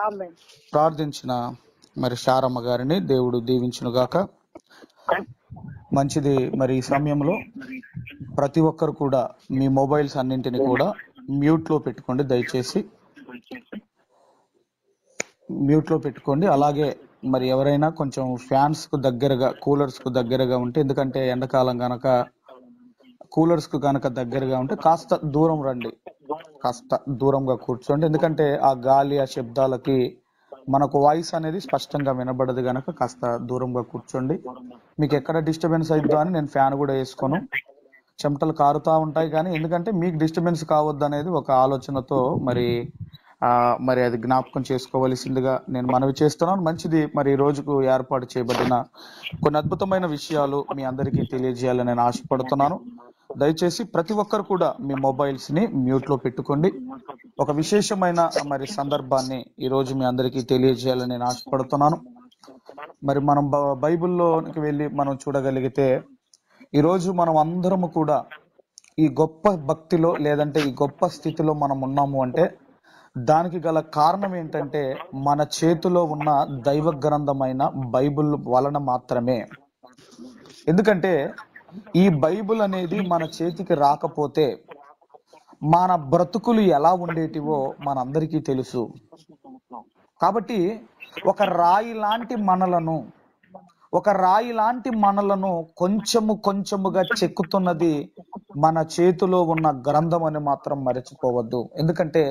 ఆమేన్. ప్రార్థించిన మరి శారమ్మ గారిని దేవుడు దీవించునుగాక. మంచిది. మరి ఈ సమయంలో ప్రతి ఒక్కరు కూడా మీ మొబైల్స్ అన్నింటిని కూడా మ్యూట్ లో పెట్టుకోండి, దయచేసి మ్యూట్ లో పెట్టుకోండి. అలాగే మరి ఎవరైనా కొంచెం ఫ్యాన్స్ కు దగ్గరగా, కూలర్స్ కు దగ్గరగా ఉంటే, ఎందుకంటే ఎండాకాలం గనక కూలర్స్ కు గనక దగ్గరగా ఉంటే కాస్త దూరం రండి, కాస్త దూరంగా కూర్చోండి. ఎందుకంటే ఆ గాలి, ఆ శబ్దాలకి మనకు వాయిస్ అనేది స్పష్టంగా వినబడదు గనక కాస్త దూరంగా కూర్చోండి. మీకు ఎక్కడ డిస్టర్బెన్స్ అయిద్దో అని నేను ఫ్యాన్ కూడా వేసుకోను. చెమటలు కారుతా ఉంటాయి, కానీ ఎందుకంటే మీకు డిస్టర్బెన్స్ కావద్దు అనేది ఒక ఆలోచనతో మరి అది జ్ఞాపకం చేసుకోవలసిందిగా నేను మనవి చేస్తున్నాను. మంచిది. మరి ఈ రోజుకు ఏర్పాటు చేయబడిన కొన్ని అద్భుతమైన విషయాలు మీ అందరికీ తెలియజేయాలని నేను ఆశపడుతున్నాను. దయచేసి ప్రతి ఒక్కరు కూడా మీ మొబైల్స్ ని మ్యూట్ లో పెట్టుకోండి. ఒక విశేషమైన మరి సందర్భాన్ని ఈ రోజు మీ అందరికీ తెలియజేయాలని నేను ఆశపడుతున్నాను. మరి మనం బైబిల్లోకి వెళ్ళి మనం చూడగలిగితే ఈ రోజు మనం అందరము కూడా ఈ గొప్ప భక్తిలో లేదంటే ఈ గొప్ప స్థితిలో మనం ఉన్నాము అంటే దానికి గల కారణం ఏంటంటే మన చేతిలో ఉన్న దైవ గ్రంథమైన బైబిల్ వలన మాత్రమే. ఎందుకంటే ఈ బైబిల్ అనేది మన చేతికి రాకపోతే మన బ్రతుకులు ఎలా ఉండేటివో మనందరికీ తెలుసు. కాబట్టి ఒక రాయి లాంటి మనలను కొంచెముగా చెక్కుతున్నది మన చేతిలో ఉన్న గ్రంథం అని మాత్రం మరచిపోవద్దు. ఎందుకంటే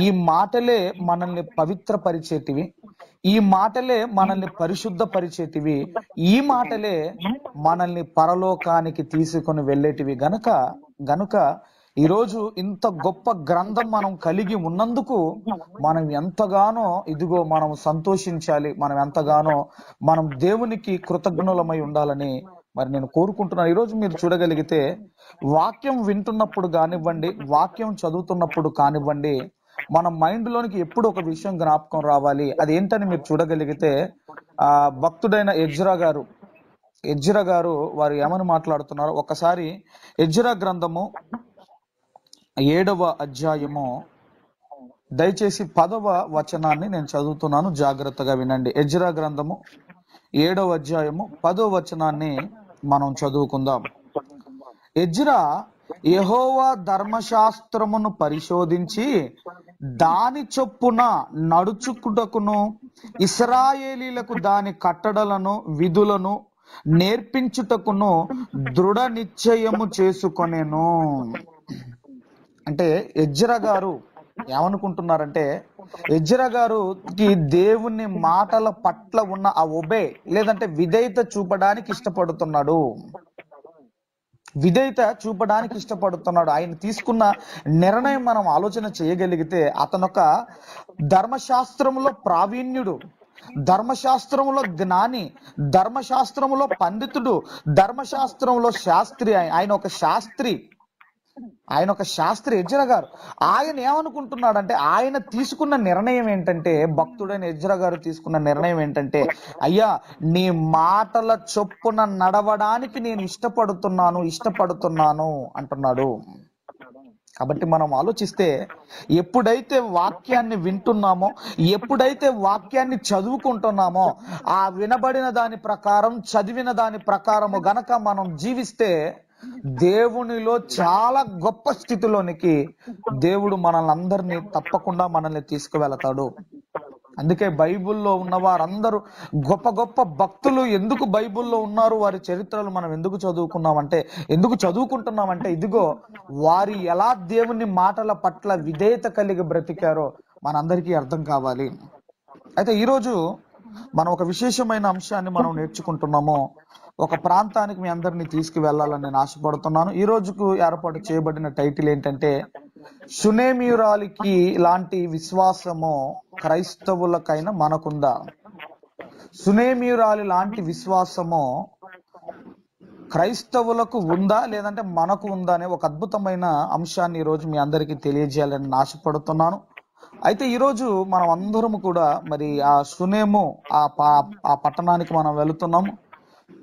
ఈ మాటలే మనల్ని పవిత్రపరిచేటివి, ఈ మాటలే మనల్ని పరిశుద్ధపరిచేటివి, ఈ మాటలే మనల్ని పరలోకానికి తీసుకొని వెళ్ళేటివి. గనుక ఈరోజు ఇంత గొప్ప గ్రంథం మనం కలిగి ఉన్నందుకు మనం ఎంతగానో మనం సంతోషించాలి, మనం దేవునికి కృతజ్ఞులమై ఉండాలని మరి నేను కోరుకుంటున్నాను. ఈరోజు మీరు చూడగలిగితే వాక్యం వింటున్నప్పుడు కానివ్వండి, వాక్యం చదువుతున్నప్పుడు కానివ్వండి, మన మైండ్ లోనికి ఎప్పుడు ఒక విషయం జ్ఞాపకం రావాలి. అది ఏంటని మీరు చూడగలిగితే భక్తుడైన ఎజ్రా గారు వారు ఏమని మాట్లాడుతున్నారో ఒక్కసారి ఎజ్రా గ్రంథము 7వ అధ్యాయము దయచేసి 10వ వచనాన్ని నేను చదువుతున్నాను, జాగ్రత్తగా వినండి. ఎజ్రా గ్రంథము 7వ అధ్యాయము 10వ వచనాన్ని మనం చదువుకుందాం. ఎజ్రా యెహోవా ధర్మశాస్త్రమును పరిశోధించి దాని చొప్పున నడుచుకుటకును ఇశ్రాయేలీలకు దాని కట్టడలను విధులను నేర్పించుటకును దృఢ నిశ్చయము చేసుకొనెను. అంటే ఎజ్రా గారు ఏమనుకుంటున్నారంటే, ఎజ్రా గారుకి దేవుని మాటల పట్ల ఉన్న ఆ లేదంటే విధేయత చూపడానికి ఇష్టపడుతున్నాడు. ఆయన తీసుకున్న నిర్ణయం మనం ఆలోచన చేయగలిగితే, అతనొక ధర్మశాస్త్రములో ప్రావీణ్యుడు, ధర్మశాస్త్రములో జ్ఞాని, ధర్మశాస్త్రములో పండితుడు, ధర్మశాస్త్రంలో శాస్త్రి. ఆయన ఒక శాస్త్రి ఎజ్రా గారు. ఆయన ఏమనుకుంటున్నాడంటే, ఆయన తీసుకున్న నిర్ణయం ఏంటంటే, భక్తుడైన ఎజ్రా గారు తీసుకున్న నిర్ణయం ఏంటంటే, అయ్యా నీ మాటల చొప్పున నడవడానికి నేను ఇష్టపడుతున్నాను అంటున్నాడు. కాబట్టి మనం ఆలోచిస్తే, ఎప్పుడైతే వాక్యాన్ని వింటున్నామో, ఎప్పుడైతే వాక్యాన్ని చదువుకుంటున్నామో, ఆ వినబడిన దాని ప్రకారం, చదివిన దాని ప్రకారము గనక మనం జీవిస్తే దేవునిలో చాలా గొప్ప స్థితిలోనికి దేవుడు మనల్ని తప్పకుండా తీసుకువెళతాడు. అందుకే బైబిల్లో ఉన్న వారందరూ గొప్ప గొప్ప భక్తులు ఎందుకు బైబిల్లో ఉన్నారు, వారి చరిత్రలు మనం ఎందుకు చదువుకుంటున్నామంటే ఇదిగో వారి ఎలా దేవుని మాటల పట్ల విధేయత కలిగి బ్రతికారో మనందరికీ అర్థం కావాలి. అయితే ఈరోజు మనం ఒక విశేషమైన అంశాన్ని మనం నేర్చుకుంటున్నాము. ఒక ప్రాంతానికి మీ అందరినీ తీసుకువెళ్లాలని నేను ఆశపడుతున్నాను. ఈ రోజుకు ఏర్పాటు చేయబడిన టైటిల్ ఏంటంటే, సునేమియురాలికి లాంటి విశ్వాసము క్రైస్తవులకైనా మనకుందా? సునేమియురాలి లాంటి విశ్వాసము క్రైస్తవులకు ఉందా లేదంటే మనకు ఉందా అనే ఒక అద్భుతమైన అంశాన్ని ఈరోజు మీ అందరికీ తెలియజేయాలని ఆశపడుతున్నాను. అయితే ఈరోజు మనం అందరము కూడా మరి ఆ సునేము ఆ పట్టణానికి మనం వెళుతున్నాము.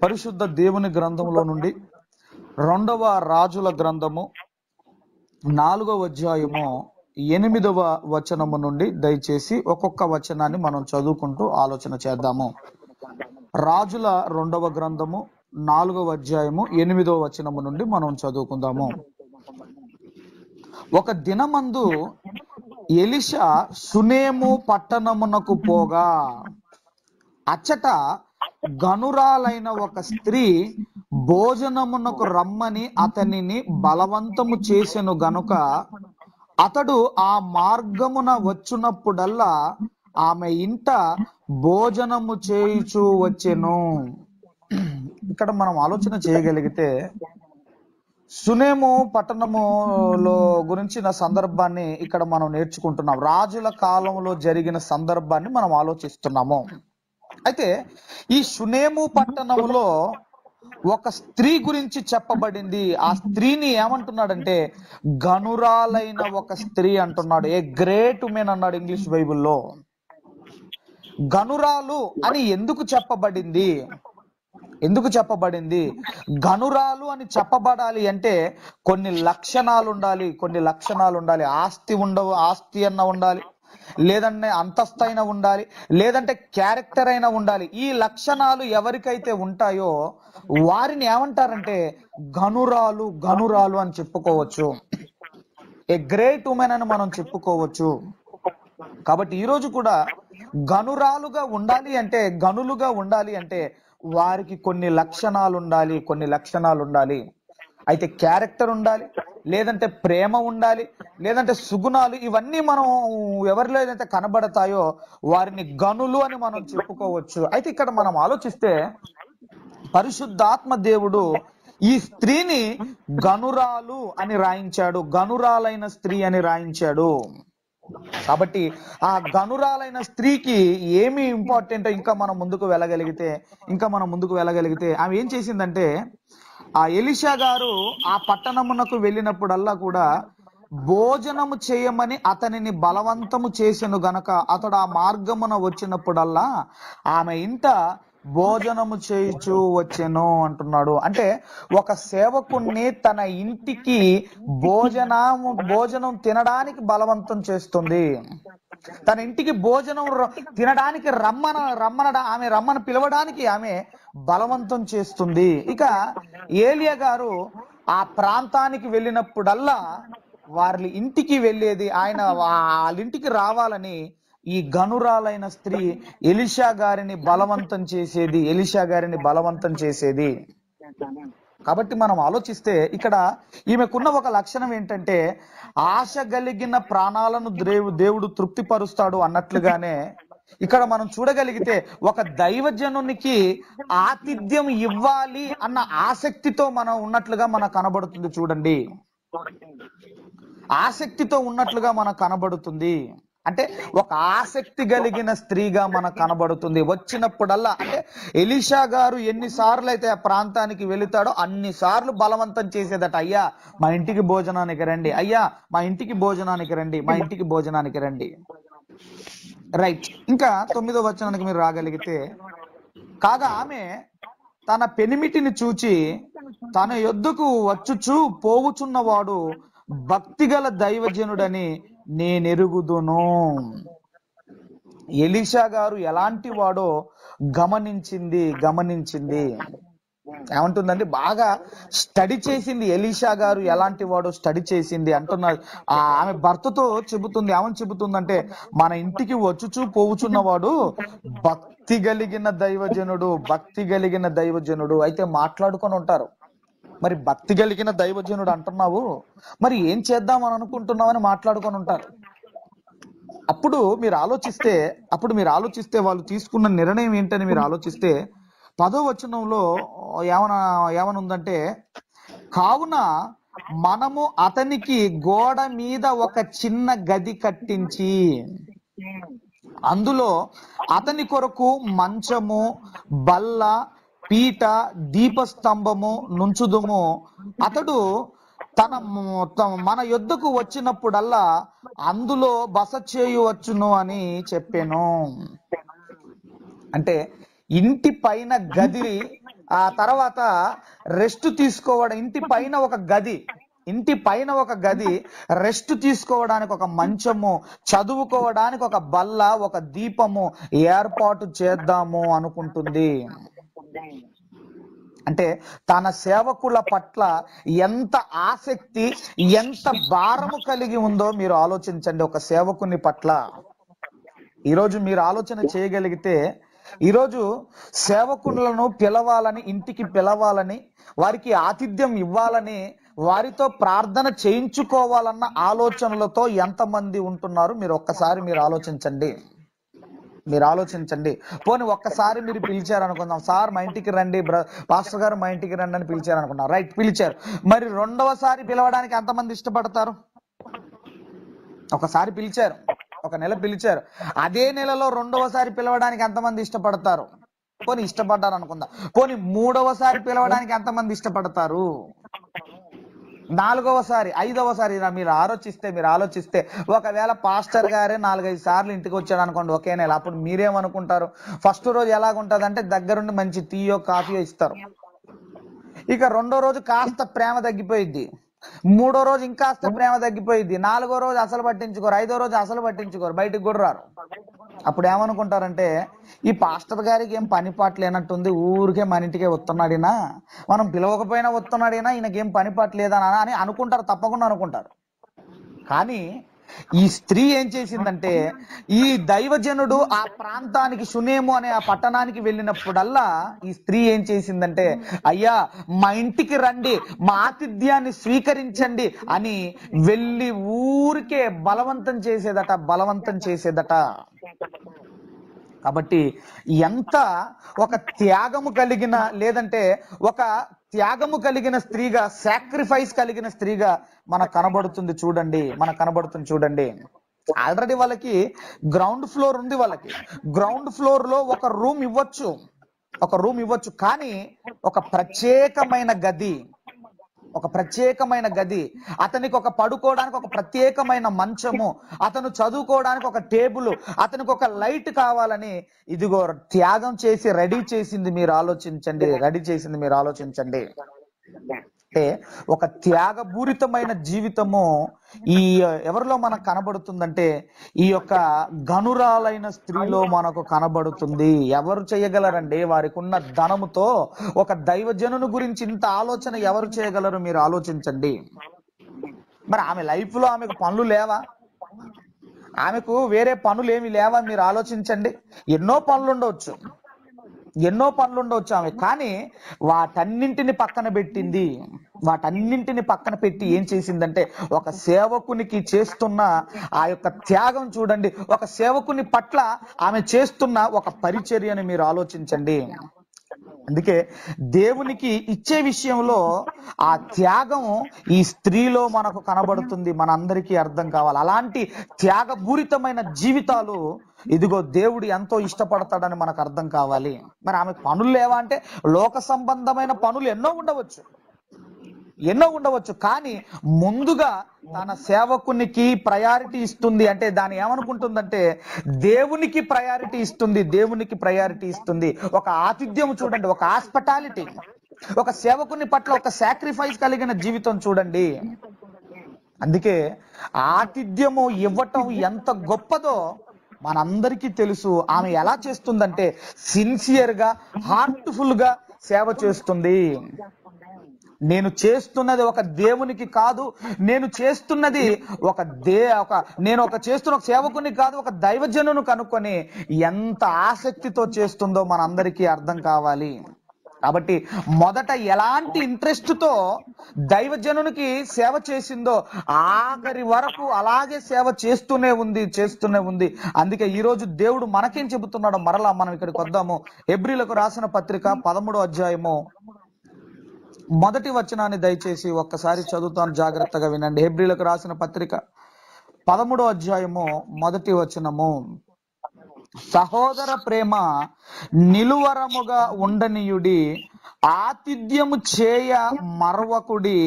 పరిశుద్ధ దేవుని గ్రంథంలో నుండి 2వ రాజుల గ్రంథము 4వ అధ్యాయము 8వ వచనము నుండి దయచేసి ఒక్కొక్క వచనాన్ని మనం చదువుకుంటూ ఆలోచన చేద్దాము. రాజుల 2వ గ్రంథము 4వ అధ్యాయము 8వ వచనము నుండి మనం చదువుకుందాము. ఒక దినమందు ఎలీషా షూనేము పట్టణమునకు పోగా అచ్చట గనురాలైన ఒక స్త్రీ భోజనమునకు రమ్మని అతనిని బలవంతము చేసెను గనుక అతడు ఆ మార్గమున వచ్చునప్పుడల్లా ఆమె ఇంట భోజనము చేయుచూ వచ్చెను. ఇక్కడ మనం ఆలోచన చేయగలిగితే షూనేము పట్టణములో గురించిన సందర్భాన్ని ఇక్కడ మనం నేర్చుకుంటున్నాం. రాజుల కాలంలో జరిగిన సందర్భాన్ని మనం ఆలోచిస్తున్నాము. అయితే ఈ షూనేము పట్టణములో ఒక స్త్రీ గురించి చెప్పబడింది. ఆ స్త్రీని ఏమంటున్నాడంటే గనురాలైన ఒక స్త్రీ అంటున్నాడు. ఏ గ్రేట్ ఉమెన్ అన్నాడు ఇంగ్లీష్ బైబిల్లో. గనురాలు అని ఎందుకు చెప్పబడింది? గనురాలు అని చెప్పబడాలి అంటే కొన్ని లక్షణాలు ఉండాలి. ఆస్తి అన్న ఉండాలి, లేదంటే అంతస్తైన ఉండాలి, లేదంటే క్యారెక్టర్ అయినా ఉండాలి. ఈ లక్షణాలు ఎవరికైతే ఉంటాయో వారిని ఏమంటారంటే గనురాలు అని చెప్పుకోవచ్చు. ఏ గ్రేట్ ఉమెన్ అని మనం చెప్పుకోవచ్చు. కాబట్టి ఈరోజు కూడా గనులుగా ఉండాలి అంటే వారికి కొన్ని లక్షణాలు ఉండాలి. అయితే క్యారెక్టర్ ఉండాలి, లేదంటే ప్రేమ ఉండాలి, లేదంటే సుగుణాలు, ఇవన్నీ మనం ఎవరిలో ఏదైతే కనబడతాయో వారిని గనులు అని మనం చెప్పుకోవచ్చు. అయితే ఇక్కడ మనం ఆలోచిస్తే పరిశుద్ధాత్మ దేవుడు ఈ స్త్రీని గనురాలు అని రాయించాడు, గనురాలైన స్త్రీ అని రాయించాడు. కాబట్టి ఆ గనురాలైన స్త్రీకి ఏమి ఇంపార్టెంట్ ఇంకా మనం ముందుకు వెళ్ళగలిగితే ఆమె ఏం చేసిందంటే, ఆ ఎలీషా గారు ఆ పట్టణమునకు వెళ్ళినప్పుడల్లా కూడా భోజనము చేయమని అతనిని బలవంతము చేసెను గనక అతడు ఆ మార్గమున వచ్చినప్పుడల్లా ఆమె ఇంట భోజనము చేయుచూ వచ్చెను అంటున్నాడు. అంటే ఒక సేవకుణ్ణి తన ఇంటికి భోజనం తినడానికి బలవంతం చేస్తుంది. తన ఇంటికి భోజనం తినడానికి రమ్మని పిలవడానికి ఆమె బలవంతం చేస్తుంది. ఇక ఏలియా గారు ఆ ప్రాంతానికి వెళ్ళినప్పుడల్లా వారి ఇంటికి వెళ్ళేది, ఆయన వాళ్ళ ఇంటికి రావాలని ఈ గనురాలైన స్త్రీ ఎలీషా గారిని బలవంతం చేసేది. కాబట్టి మనం ఆలోచిస్తే ఇక్కడ ఈమెకున్న ఒక లక్షణం ఏంటంటే ఆశ కలిగిన ప్రాణాలను దేవుడు తృప్తిపరుస్తాడు అన్నట్లుగానే ఇక్కడ మనం చూడగలిగితే ఒక దైవజనునికి ఆతిథ్యం ఇవ్వాలి అన్న ఆసక్తితో మనం ఉన్నట్లుగా మనకు కనబడుతుంది. చూడండి, ఆసక్తితో ఉన్నట్లుగా మనకు కనబడుతుంది. అంటే ఒక ఆసక్తి కలిగిన స్త్రీగా మనకు కనబడుతుంది. వచ్చినప్పుడల్లా అంటే ఎలీషా గారు ఎన్నిసార్లు అయితే ఆ ప్రాంతానికి వెళుతాడో అన్నిసార్లు బలవంతం చేసేదట. అయ్యా మా ఇంటికి భోజనానికి రండి. రైట్. ఇంకా 9వ వచనానికి మీరు రాగలిగితే, కాగా ఆమె తన పెనిమిటిని చూచి తన యొద్దకు వచ్చుచు పోవుచున్నవాడు భక్తిగల దైవజనుడని నేనెరుగుదును. ఎలీషా గారు ఎలాంటి వాడో గమనించింది. ఏమంటుందండి, బాగా స్టడీ చేసింది. ఎలీషా గారు ఎలాంటి వాడో స్టడీ చేసింది అంటున్నారు. ఆమె భర్తతో చెబుతుంది. ఏమని చెబుతుందంటే, మన ఇంటికి వచ్చుచూ పోవుచున్నవాడు భక్తి కలిగిన దైవజనుడు. అయితే మాట్లాడుకొని ఉంటారు. మరి భక్తి కలిగిన దైవజనుడు అంటున్నావు, మరి ఏం చేద్దామని అనుకుంటున్నావని మాట్లాడుకొని ఉంటారు. అప్పుడు మీరు ఆలోచిస్తే వాళ్ళు తీసుకున్న నిర్ణయం ఏంటని మీరు ఆలోచిస్తే 10వ వచనంలో ఏమనుందంటే, కావున మనము అతనికి గోడ మీద ఒక చిన్న గది కట్టించి అందులో అతని కొరకు మంచము, బల్ల, పీట, దీపస్తంభము నుంచుదుము. అతడు మన యొద్దకు వచ్చినప్పుడల్లా అందులో బస చేయవచ్చును అని చెప్పాను. అంటే ఇంటి పైన గది, ఆ తర్వాత రెస్ట్ తీసుకోవడం, ఇంటి పైన ఒక గది, ఇంటి పైన ఒక గది, రెస్ట్ తీసుకోవడానికి ఒక మంచము, చదువుకోవడానికి ఒక బల్ల, ఒక దీపము ఏర్పాటు చేద్దాము అనుకుంటుంది. అంటే తన సేవకుల పట్ల ఎంత ఆసక్తి, ఎంత భారము కలిగి ఉందో మీరు ఆలోచించండి. ఒక సేవకుని పట్ల ఈరోజు మీరు ఆలోచన చేయగలిగితే, ఈరోజు సేవకులను పిలవాలని, ఇంటికి పిలవాలని, వారికి ఆతిథ్యం ఇవ్వాలని, వారితో ప్రార్థన చేయించుకోవాలన్న ఆలోచనలతో ఎంతమంది ఉంటున్నారు మీరు ఒక్కసారి మీరు ఆలోచించండి. పోనీ ఒక్కసారి మీరు పిలిచారు అనుకుందాం, సార్ మా ఇంటికి రండి, పాస్టర్ గారు మా ఇంటికి రండి అని పిలిచారు అనుకున్నాం, రైట్, పిలిచారు. మరి రెండవసారి పిలవడానికి ఎంతమంది ఇష్టపడతారు? ఒకసారి పిలిచారు, ఒక నెల పిలిచారు, అదే నెలలో రెండవసారి పిలవడానికి ఎంతమంది ఇష్టపడతారు? పోనీ ఇష్టపడ్డారు అనుకుందాం, పోనీ మూడవసారి పిలవడానికి ఎంతమంది ఇష్టపడతారు? నాలుగవసారి, ఐదవసారి మీరు ఆలోచిస్తే ఒకవేళ పాస్టర్ గారే 4-5 సార్లు ఇంటికి వచ్చాడు అనుకోండి ఒకే నెల, అప్పుడు మీరేమనుకుంటారు? ఫస్ట్ రోజు ఎలాగుంటది అంటే దగ్గరుండి మంచి టీయో కాఫీయో ఇస్తారు. ఇక రెండో రోజు కాస్త ప్రేమ తగ్గిపోయిద్ది, మూడో రోజు ఇంకాస్త ప్రేమ తగ్గిపోయిద్ది, నాలుగో రోజు అసలు పట్టించుకోరు, ఐదో రోజు అసలు పట్టించుకోరు, బయటికి కూడా రారు. అప్పుడు ఏమనుకుంటారంటే, ఈ పాస్టర్ గారికి ఏం పని పాట లేనట్టుంది, ఊరికే మన ఇంటికే వస్తున్నాడినా, మనం పిలవకపోయినా వస్తున్నాడినా, ఈయనకేం పని పాట లేదనా అని అనుకుంటారు, తప్పకుండా అనుకుంటారు. కానీ ఈ స్త్రీ ఏం చేసిందంటే, ఈ దైవజనుడు ఆ ప్రాంతానికి, షునేము అనే ఆ పట్టణానికి వెళ్ళినప్పుడల్లా ఈ స్త్రీ ఏం చేసిందంటే, అయ్యా మా ఇంటికి రండి, మా ఆతిథ్యాన్ని స్వీకరించండి అని వెళ్ళి ఊరికే బలవంతం చేసేదట. కాబట్టి ఎంత ఒక త్యాగము కలిగిన, లేదంటే ఒక త్యాగము కలిగిన స్త్రీగా, సాక్రిఫైస్ కలిగిన స్త్రీగా మనకు కనబడుతుంది చూడండి. ఆల్రెడీ వాళ్ళకి గ్రౌండ్ ఫ్లోర్ ఉంది, వాళ్ళకి గ్రౌండ్ ఫ్లోర్ లో ఒక రూమ్ ఇవ్వచ్చు, కానీ ఒక ప్రత్యేకమైన గది, అతనికి ఒక పడుకోవడానికి ఒక ప్రత్యేకమైన మంచము, అతను చదువుకోవడానికి ఒక టేబుల్, అతనికి ఒక లైట్ కావాలని ఇదిగో త్యాగం చేసి రెడీ చేసింది మీరు ఆలోచించండి. అంటే ఒక త్యాగపూరితమైన జీవితము ఈ ఎవరిలో మనకు కనబడుతుందంటే, ఈ యొక్క గనురాలైన స్త్రీలో మనకు కనబడుతుంది. ఎవరు చేయగలరండి? వారికి ఉన్న ధనముతో ఒక దైవజనుని గురించి ఇంత ఆలోచన ఎవరు చేయగలరు? మీరు ఆలోచించండి. మరి ఆమె లైఫ్ లో ఆమెకు పనులు లేవా? ఆమెకు వేరే పనులు ఏమి లేవా? మీరు ఆలోచించండి. ఎన్నో పనులు ఉండవచ్చు ఆమె, కానీ వాటన్నింటిని పక్కన పెట్టి ఏం చేసిందంటే, ఒక సేవకునికి చేస్తున్న ఆ యొక్క త్యాగం చూడండి, ఒక సేవకుని పట్ల ఆమె చేస్తున్న ఒక పరిచర్యని మీరు ఆలోచించండి. అందుకే దేవునికి ఇచ్చే విషయంలో ఆ త్యాగం ఈ స్త్రీలో మనకు కనబడుతుంది. మనందరికీ అర్థం కావాలి. అలాంటి త్యాగపూరితమైన జీవితాలు ఇదిగో దేవుడు ఎంతో ఇష్టపడతాడని మనకు అర్థం కావాలి. మరి ఆమె పనులు లేవా అంటే, లోక సంబంధమైన పనులు ఎన్నో ఉండవచ్చు, కానీ ముందుగా తన సేవకునికి ప్రయారిటీ ఇస్తుంది. అంటే దాన్ని ఏమనుకుంటుందంటే, దేవునికి ప్రయారిటీ ఇస్తుంది. ఒక ఆతిథ్యం చూడండి, ఒక హాస్పిటాలిటీ, ఒక సేవకుని పట్ల ఒక సాక్రిఫైస్ కలిగిన జీవితం చూడండి. అందుకే ఆతిథ్యము ఇవ్వటం ఎంత గొప్పదో మనందరికీ తెలుసు. ఆమె ఎలా చేస్తుందంటే, సిన్సియర్ గా, హార్ట్ఫుల్ గా సేవ చేస్తుంది. నేను చేస్తున్నది ఒక దేవునికి కాదు, నేను చేస్తున్నది చేస్తున్న ఒక సేవకుని కాదు, ఒక దైవజనును కనుక్కొని ఎంత ఆసక్తితో చేస్తుందో మనందరికీ అర్థం కావాలి. కాబట్టి మొదట ఎలాంటి ఇంట్రెస్ట్ తో దైవజనునికి సేవ చేసిందో ఆఖరి వరకు అలాగే సేవ చేస్తూనే ఉంది. అందుకే ఈ రోజు దేవుడు మనకేం చెబుతున్నాడో మరలా మనం ఇక్కడికి వద్దాము. హెబ్రీలకు రాసిన పత్రిక 13వ అధ్యాయము 1వ వచనాన్ని దయచేసి ఒక్కసారి చదువుతాను, జాగ్రత్తగా వినండి. హెబ్రీలకు రాసిన పత్రిక 13వ అధ్యాయము 1వ వచనము, సహోదర ప్రేమ నిలువరముగా ఉండనీయుడి, ఆతిథ్యము చేయ మరవకుడి,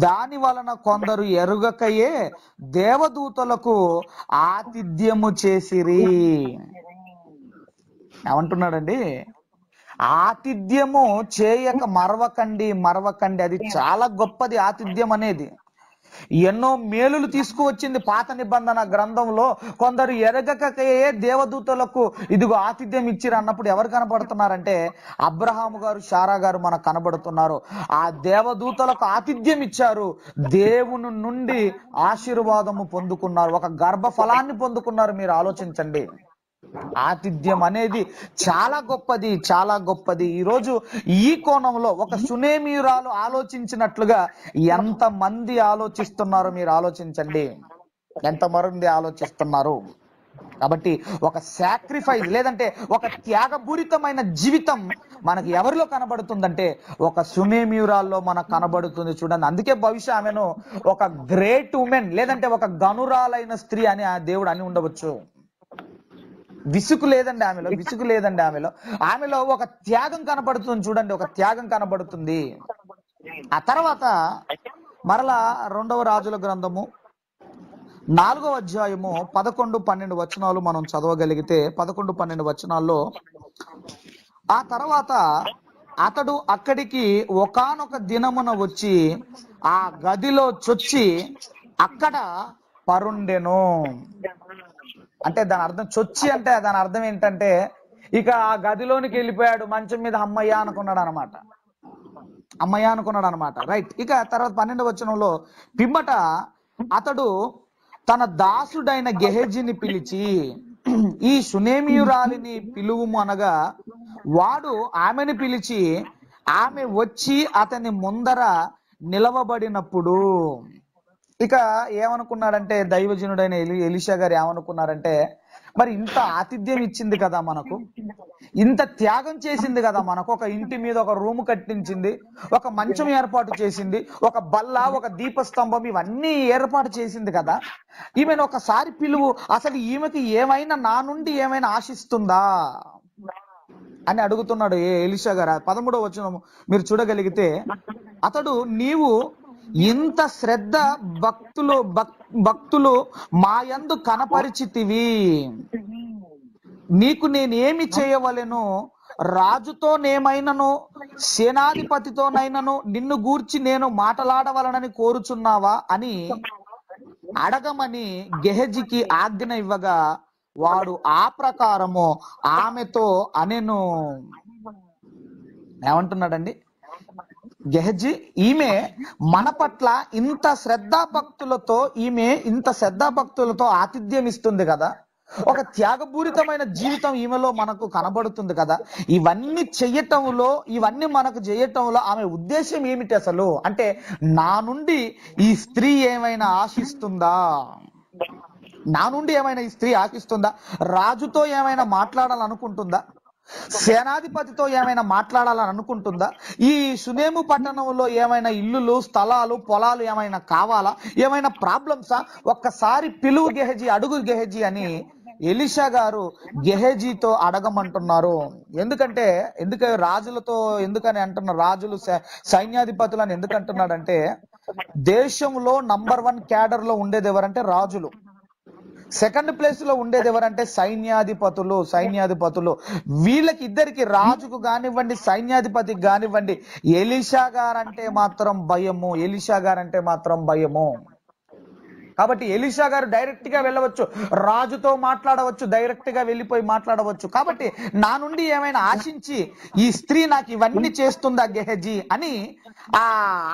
దాని వలన కొందరు ఎరుగకయే దేవదూతలకు ఆతిథ్యము చేసిరి. ఏమంటున్నాడండి? ఆతిథ్యము చేయక మరవకండి. అది చాలా గొప్పది ఆతిథ్యం అనేది. ఎన్నో మేలులు తీసుకువచ్చింది పాత నిబంధన గ్రంథంలో. కొందరు ఎరగకకే దేవదూతలకు ఇదిగో ఆతిథ్యం ఇచ్చిరు అన్నప్పుడు ఎవరు కనబడుతున్నారంటే అబ్రహాము గారు, శారా గారు మనకు కనబడుతున్నారు. ఆ దేవదూతలకు ఆతిథ్యం ఇచ్చారు, దేవుని నుండి ఆశీర్వాదము పొందుకున్నారు, ఒక గర్భ ఫలాన్ని పొందుకున్నారు. మీరు ఆలోచించండి, ఆతిథ్యం అనేది చాలా గొప్పది, చాలా గొప్పది. ఈరోజు ఈ కోణంలో ఒక సునేమియురాలు ఆలోచించినట్లుగా ఎంతమంది ఆలోచిస్తున్నారో మీరు ఆలోచించండి, ఎంతమంది ఆలోచిస్తున్నారు. కాబట్టి ఒక సాక్రిఫైస్ లేదంటే ఒక త్యాగపూరితమైన జీవితం మనకి ఎవరిలో కనబడుతుందంటే ఒక సునేమియురాల్లో మనకు కనబడుతుంది. చూడండి, అందుకే భవిష్య ఆమెను ఒక గ్రేట్ ఉమెన్ లేదంటే ఒక గనురాలైన స్త్రీ అని ఆ దేవుడు అని ఉండవచ్చు. విసుగు లేదండి ఆమెలో, విసుగు లేదండి ఆమెలో. ఆమెలో ఒక త్యాగం కనబడుతుంది. చూడండి, ఒక త్యాగం కనబడుతుంది. ఆ తర్వాత మరలా 2వ రాజుల గ్రంథము 4వ అధ్యాయము 11-12 వచనాలు మనం చదవగలిగితే 11-12 వచనాల్లో, ఆ తర్వాత అతడు అక్కడికి ఒకానొక దినమున వచ్చి ఆ గదిలో చొచ్చి అక్కడ పరుండెను. అంటే దాని అర్థం, చొచ్చి అంటే దాని అర్థం ఏంటంటే ఇక ఆ గదిలోనికి వెళ్ళిపోయాడు, మంచం మీద అమ్మయ్య అనుకున్నాడు అనమాట, అమ్మయ్య అనుకున్నాడు అనమాట. రైట్. ఇక తర్వాత 12వ వచనంలో, పిమ్మట అతడు తన దాసుడైన గెహజీని పిలిచి ఈ సునేమియురాలిని పిలువుము అనగా వాడు ఆమెను పిలిచి ఆమె వచ్చి అతని ముందర నిలవబడినప్పుడు ఇక ఏమనుకున్నాడంటే దైవజనుడైన ఎలీషా గారు ఏమనుకున్నారంటే, మరి ఇంత ఆతిథ్యం ఇచ్చింది కదా మనకు, ఇంత త్యాగం చేసింది కదా మనకు, ఒక ఇంటి మీద ఒక రూము కట్టించింది, ఒక మంచం ఏర్పాటు చేసింది, ఒక బల్ల, ఒక దీపస్తంభం, ఇవన్నీ ఏర్పాటు చేసింది కదా, ఈమెను ఒకసారి పిలువు, అసలు ఈమెకి ఏమైనా నా నుండి ఏమైనా ఆశిస్తుందా అని అడుగుతున్నాడు ఎలీషా గారు. 13వ వచనం మీరు చూడగలిగితే, అతడు నీవు ఇంత శ్రద్ధ భక్తులు మాయందు కనపరిచితివి, నీకు నేనేమి చేయవలెను, రాజుతోనేమైనను సేనాధిపతితోనైనను నిన్ను గూర్చి నేను మాట్లాడవలనని కోరుచున్నావా అని అడగమని గెహజీకి ఆజ్ఞ ఇవ్వగా వాడు ఆ ప్రకారము ఆమెతో అనెను. ఏమంటున్నాడండి గెహజీ, ఈమె మన పట్ల ఇంత శ్రద్ధాభక్తులతో ఆతిథ్యం ఇస్తుంది కదా, ఒక త్యాగపూరితమైన జీవితం ఈమెలో మనకు కనబడుతుంది కదా, ఇవన్నీ మనకు చేయటంలో ఆమె ఉద్దేశం ఏమిటి అసలు అంటే, నా నుండి ఈ స్త్రీ ఏమైనా ఆశిస్తుందా, నా నుండి ఏమైనా ఈ స్త్రీ ఆశిస్తుందా, రాజుతో ఏమైనా మాట్లాడాలనుకుంటుందా, సేనాధిపతితో ఏమైనా మాట్లాడాలని అనుకుంటుందా, ఈ సునేము పట్టణంలో ఏమైనా ఇల్లులు, స్థలాలు, పొలాలు ఏమైనా కావాలా, ఏమైనా ప్రాబ్లమ్సా, ఒక్కసారి పిలువు గెహజీ, అడుగు గెహజీ అని ఎలీషా గారు గెహజీతో అడగమంటున్నారు. ఎందుకంటే రాజులతో ఎందుకని అంటున్నారు, రాజులు సైన్యాధిపతులు అని ఎందుకు అంటున్నాడంటే, దేశంలో నంబర్ 1 క్యాడర్ లో ఉండేది ఎవరంటే రాజులు, సెకండ్ ప్లేస్ లో ఉండేది ఎవరంటే సైన్యాధిపతులు. వీళ్ళకి ఇద్దరికి, రాజుకు కానివ్వండి సైన్యాధిపతికి కానివ్వండి, ఎలీషా గారంటే మాత్రం భయము. కాబట్టి ఎలీషా గారు డైరెక్ట్ గా వెళ్ళవచ్చు, రాజుతో మాట్లాడవచ్చు, డైరెక్ట్ గా వెళ్ళిపోయి మాట్లాడవచ్చు. కాబట్టి నా నుండి ఏమైనా ఆశించి ఈ స్త్రీ నాకు ఇవన్నీ చేస్తుందా గెహజీ అని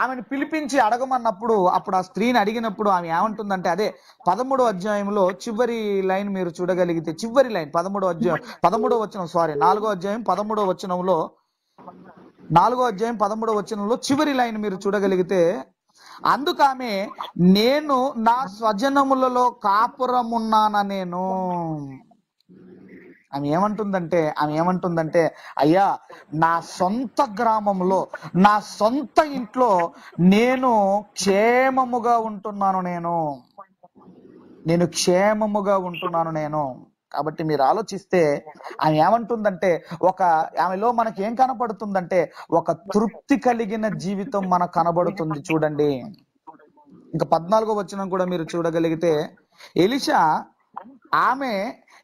ఆమెను పిలిపించి అడగమన్నప్పుడు, అప్పుడు ఆ స్త్రీని అడిగినప్పుడు ఆమె ఏమంటుందంటే, అదే 13వ అధ్యాయంలో చివరి లైన్ మీరు చూడగలిగితే, చివరి లైన్ 4వ అధ్యాయం 13వ వచనంలో 4వ అధ్యాయం 13వ వచనంలో చివరి లైన్ మీరు చూడగలిగితే, అందుకామె నేను నా స్వజనములలో కాపురమున్నాన నేను. ఆమె ఏమంటుందంటే అయ్యా, నా సొంత గ్రామంలో, నా సొంత ఇంట్లో నేను క్షేమముగా ఉంటున్నాను, నేను క్షేమముగా ఉంటున్నాను నేను. కాబట్టి మీరు ఆలోచిస్తే ఆమె ఏమంటుందంటే, ఆమెలో మనకి ఏం కనపడుతుందంటే, ఒక తృప్తి కలిగిన జీవితం మనకు కనబడుతుంది. చూడండి, ఇంకా 14వ వచనం కూడా మీరు చూడగలిగితే, ఎలీషా ఆమె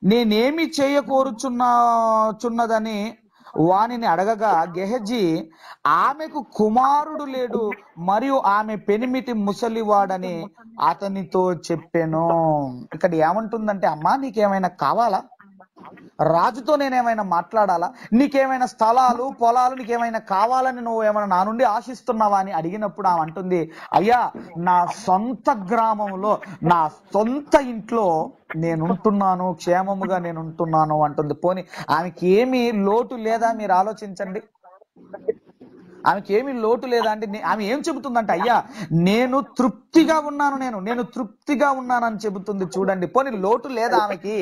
నేనేమి చేయకోరుచున్నదని వానిని అడగగా గెహజీ ఆమెకు కుమారుడు లేడు, మరియు ఆమె పెనిమిటి ముసలివాడని అతనితో చెప్పాను. ఇక్కడ ఏమంటుందంటే, అమ్మా నీకేమైనా కావాలా, రాజుతో నేనేమైనా మాట్లాడాలా, నీకేమైనా స్థలాలు పొలాలు నీకేమైనా కావాలని నువ్వు ఏమైనా నా నుండి ఆశిస్తున్నావా అని అడిగినప్పుడు ఆమె అంటుంది, అయ్యా నా సొంత గ్రామంలో నా సొంత ఇంట్లో నేనుంటున్నాను, క్షేమముగా నేనుంటున్నాను అంటుంది. పోని ఆమెకి ఏమీ లోటు లేదా? మీరు ఆలోచించండి. ఆమెకి ఏమీ లోటు లేదా అంటే ఆమె ఏం చెబుతుందంటే, అయ్యా నేను తృప్తిగా ఉన్నాను, నేను తృప్తిగా ఉన్నానని చెబుతుంది. చూడండి, పోనీ లోటు లేదా ఆమెకి?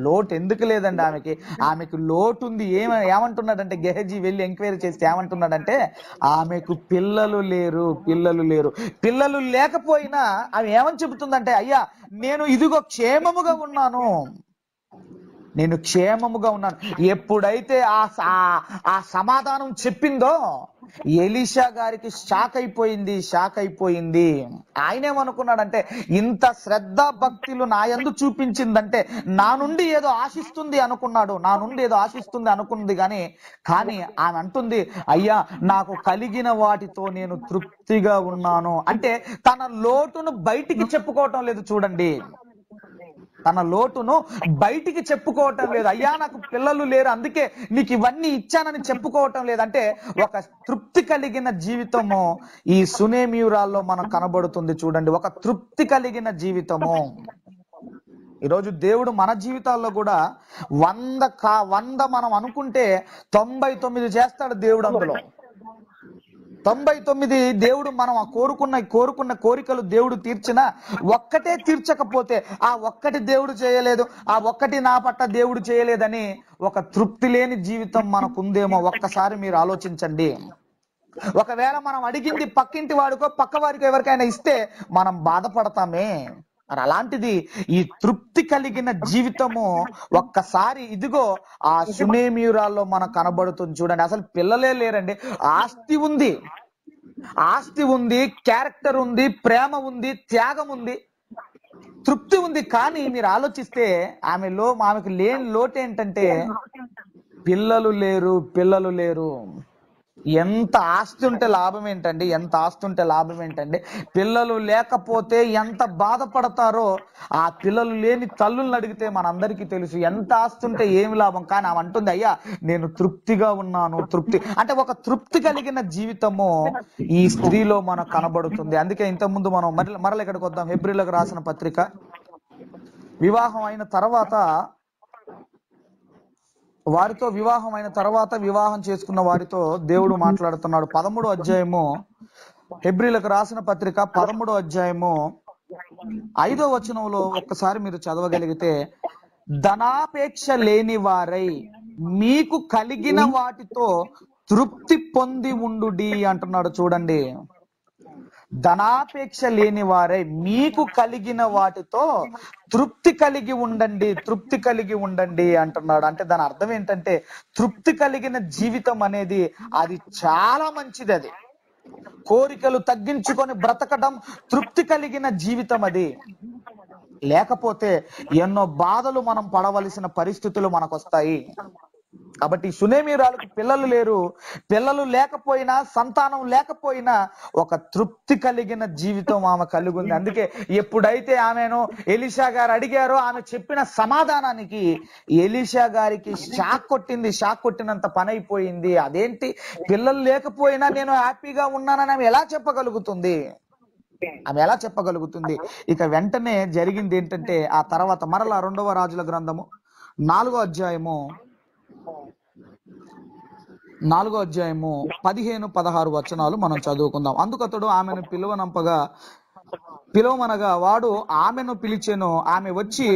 లోటు ఎందుకు లేదండి ఆమెకు లోటు ఉంది. ఏమంటున్నాడంటే, గెహజీ వెళ్ళి ఎంక్వైరీ చేస్తే ఏమంటున్నాడంటే, ఆమెకు పిల్లలు లేరు. పిల్లలు లేకపోయినా ఆమె ఏమని చెబుతుందంటే, అయ్యా నేను ఇదిగో క్షేమముగా ఉన్నాను. ఎప్పుడైతే ఆ సమాధానం చెప్పిందో ఎలీషా గారికి షాక్ అయిపోయింది. ఆయనేమనుకున్నాడంటే, ఇంత శ్రద్ధ భక్తులు నా యందు చూపించిందంటే నా నుండి ఏదో ఆశిస్తుంది అనుకుంది. కానీ ఆమె అంటుంది, అయ్యా నాకు కలిగిన వాటితో నేను తృప్తిగా ఉన్నాను. అంటే తన లోటును బయటికి చెప్పుకోవటం లేదు. చూడండి, తన లోటును బయటికి చెప్పుకోవటం లేదు. అయ్యా నాకు పిల్లలు లేరు, అందుకే నీకు ఇవన్నీ ఇచ్చానని చెప్పుకోవటం లేదంటే ఒక తృప్తి కలిగిన జీవితము ఈ సునేమియురాల్లో మనకు కనబడుతుంది. చూడండి, ఒక తృప్తి కలిగిన జీవితము. ఈరోజు దేవుడు మన జీవితాల్లో కూడా 100 మనం అనుకుంటే 99 చేస్తాడు దేవుడు. అందులో 99 దేవుడు మనం కోరుకున్న కోరికలు దేవుడు తీర్చినా ఒక్కటే తీర్చకపోతే ఆ ఒక్కటి దేవుడు చేయలేదు, ఆ ఒక్కటి నా పట్ల దేవుడు చేయలేదని ఒక తృప్తి లేని జీవితం మనకుందేమో ఒక్కసారి మీరు ఆలోచించండి. ఒకవేళ మనం అడిగింది పక్కింటి వాడికో పక్క వారికో ఎవరికైనా ఇస్తే మనం బాధపడతామే. మరి అలాంటిది ఈ తృప్తి కలిగిన జీవితము ఒక్కసారి ఇదిగో ఆ సునేమియురాల్లో మనకు కనబడుతుంది. చూడండి, అసలు పిల్లలే లేరండి, ఆస్తి ఉంది, క్యారెక్టర్ ఉంది, ప్రేమ ఉంది, త్యాగం ఉంది, తృప్తి ఉంది. కానీ మీరు ఆలోచిస్తే ఆమెకు లేని లోటు ఏంటంటే పిల్లలు లేరు. ఎంత ఆస్తి ఉంటే లాభం ఏంటండి? పిల్లలు లేకపోతే ఎంత బాధపడతారో ఆ పిల్లలు లేని తల్లులను అడిగితే మనందరికీ తెలుసు. ఎంత ఆస్తి ఉంటే ఏమి లాభం. కానీ ఆమె అంటుంది, అయ్యా నేను తృప్తిగా ఉన్నాను. అంటే ఒక తృప్తి కలిగిన జీవితము ఈ స్త్రీలో మనకు కనబడుతుంది. అందుకే ఇంతకుముందు మనం మరల ఇక్కడికి వద్దాం. హెబ్రీలకు రాసిన పత్రిక, వివాహం అయిన తర్వాత వివాహం చేసుకున్న వారితో దేవుడు మాట్లాడుతున్నాడు. 13వ అధ్యాయము, హెబ్రీలకు రాసిన పత్రిక 13వ అధ్యాయము 5వ వచనంలో ఒక్కసారి మీరు చదవగలిగితే, ధనాపేక్ష లేని వారై మీకు కలిగిన వాటితో తృప్తి పొంది ఉండుడి అంటున్నాడు. చూడండి, ధనాపేక్ష లేని వారై మీకు కలిగిన వాటితో తృప్తి కలిగి ఉండండి అంటున్నాడు. అంటే దాని అర్థం ఏంటంటే, తృప్తి కలిగిన జీవితం అనేది అది చాలా మంచిది. అది కోరికలు తగ్గించుకొని బ్రతకడం తృప్తి కలిగిన జీవితం. అది లేకపోతే ఎన్నో బాధలు మనం పడవలసిన పరిస్థితులు మనకు వస్తాయి. కాబట్టి సునేమియురాలకు పిల్లలు లేకపోయినా, సంతానం లేకపోయినా ఒక తృప్తి కలిగిన జీవితం ఆమె కలిగి ఉంది. అందుకే ఎప్పుడైతే ఆమెను ఎలీషా గారు అడిగారో ఆమె చెప్పిన సమాధానానికి ఎలీషా గారికి షాక్ కొట్టినంత పని అయిపోయింది. అదేంటి, పిల్లలు లేకపోయినా నేను హ్యాపీగా ఉన్నానని ఆమె ఎలా చెప్పగలుగుతుంది? ఇక వెంటనే జరిగింది ఏంటంటే, ఆ తర్వాత మరలా 2వ రాజుల గ్రంథము 4వ అధ్యాయము 15-16 వచనాలు మనం చదువుకుందాం. అందుకతడు ఆమెను పిలువమనగా వాడు ఆమెను పిలిచెను. ఆమె వచ్చి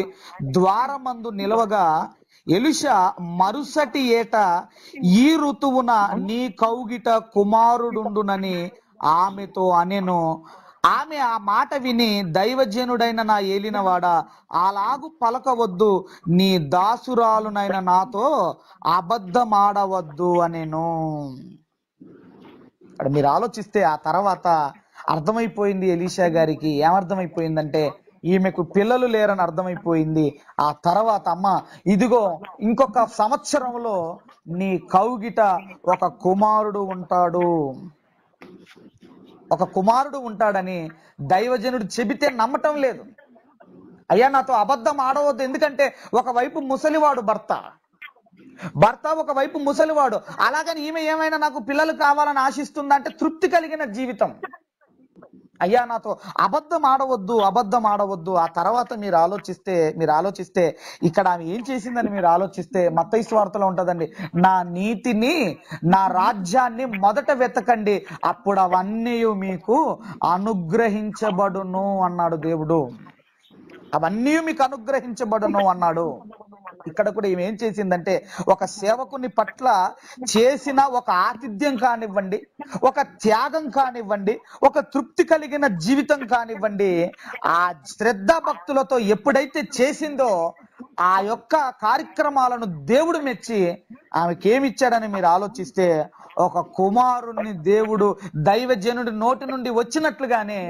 ద్వారమందు నిలవగా ఎలీషా మరుసటి ఏట ఈ ఋతువున నీ కౌగిట కుమారుడుండునని ఆమెతో అనెను. ఆమె ఆ మాట విని, దైవజనుడైన నా ఏలినవాడా, అలాగు పలకవద్దు, నీ దాసురాలునైన నాతో అబద్ధమాడవద్దు అనెను. మీరు ఆలోచిస్తే ఆ తర్వాత అర్థమైపోయింది ఎలీషా గారికి. ఏమర్థమైపోయిందంటే, ఈమెకు పిల్లలు లేరని అర్థమైపోయింది. ఆ తర్వాత అమ్మ ఇదిగో ఇంకొక సంవత్సరంలో నీ కౌగిట ఒక కుమారుడు ఉంటాడు, ఒక కుమారుడు ఉంటాడని దైవజనుడు చెబితే నమ్మటం లేదు. అయ్యా నాతో అబద్ధం ఆడవద్దు, ఎందుకంటే ఒకవైపు ముసలివాడు భర్త ఒకవైపు ముసలివాడు. అలాగని ఈమె ఏమైనా నాకు పిల్లలు కావాలని ఆశిస్తుందంటే తృప్తి కలిగిన జీవితం. అయ్యా నాతో అబద్ధం ఆడవద్దు. ఆ తర్వాత మీరు ఆలోచిస్తే ఇక్కడ ఆమె ఏం చేసిందని మీరు ఆలోచిస్తే మత్తయి సువార్తలో ఉంటదండి, నా నీతిని నా రాజ్యాన్ని మొదట వెతకండి, అప్పుడు అవన్నీ మీకు అనుగ్రహించబడును అన్నాడు దేవుడు. అవన్నీ మీకు అనుగ్రహించబడును అన్నాడు. ఇక్కడ కూడా ఈమె ఏం చేసిందంటే ఒక సేవకుని పట్ల చేసిన ఒక ఆతిథ్యం కానివ్వండి, ఒక త్యాగం కానివ్వండి, ఒక తృప్తి కలిగిన జీవితం కానివ్వండి, ఆ శ్రద్ధ భక్తులతో ఎప్పుడైతే చేసిందో ఆ యొక్క కార్యక్రమాలను దేవుడు మెచ్చి ఆమెకేమిచ్చాడని మీరు ఆలోచిస్తే ఒక కుమారుణ్ణి దేవుడు దైవజనుడి నోటి నుండి వచ్చినట్లుగానే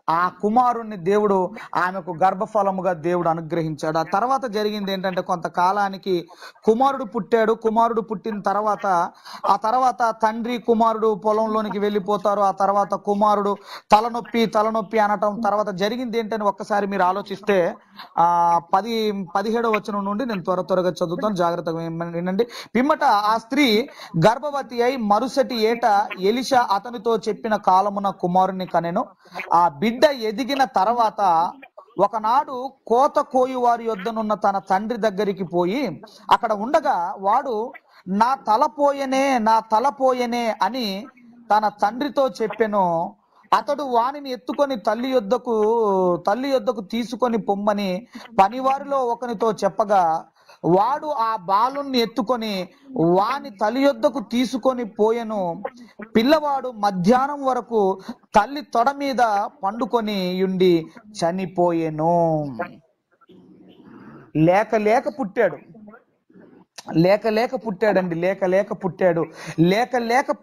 ఆ కుమారుణ్ణి దేవుడు ఆమెకు గర్భఫలముగా దేవుడు అనుగ్రహించాడు. ఆ తర్వాత జరిగింది ఏంటంటే కొంతకాలానికి కుమారుడు పుట్టాడు. కుమారుడు పుట్టిన తర్వాత తండ్రి కుమారుడు పొలంలోనికి వెళ్ళిపోతారు. ఆ తర్వాత కుమారుడు తలనొప్పి అనటం. తర్వాత జరిగింది ఏంటని ఒక్కసారి మీరు ఆలోచిస్తే 17వ వచనం నుండి నేను త్వరగా చదువుతాను, జాగ్రత్తగా వినండి. పిమ్మట ఆ స్త్రీ గర్భవతి అయి మరుసటి ఏట ఎలీషా అతనితో చెప్పిన కాలమున కుమారుని కనెను. ఆ బిడ్డ ఎదిగిన తర్వాత ఒకనాడు కోత కోయువారి యొద్దనున్న తన తండ్రి దగ్గరికి పోయి అక్కడ ఉండగా వాడు నా తలపోయనే అని తన తండ్రితో చెప్పెను. అతడు వానిని ఎత్తుకొని తల్లి యొద్దకు తీసుకొని పొమ్మని పనివారిలో ఒకనితో చెప్పగా వాడు ఆ బాలుణ్ణి ఎత్తుకొని వాని తల్లి యొద్దకు తీసుకొని పోయెను. పిల్లవాడు మధ్యాహ్నం వరకు తల్లి తొడ మీద పండుకొని ఉండి చనిపోయెను. లేక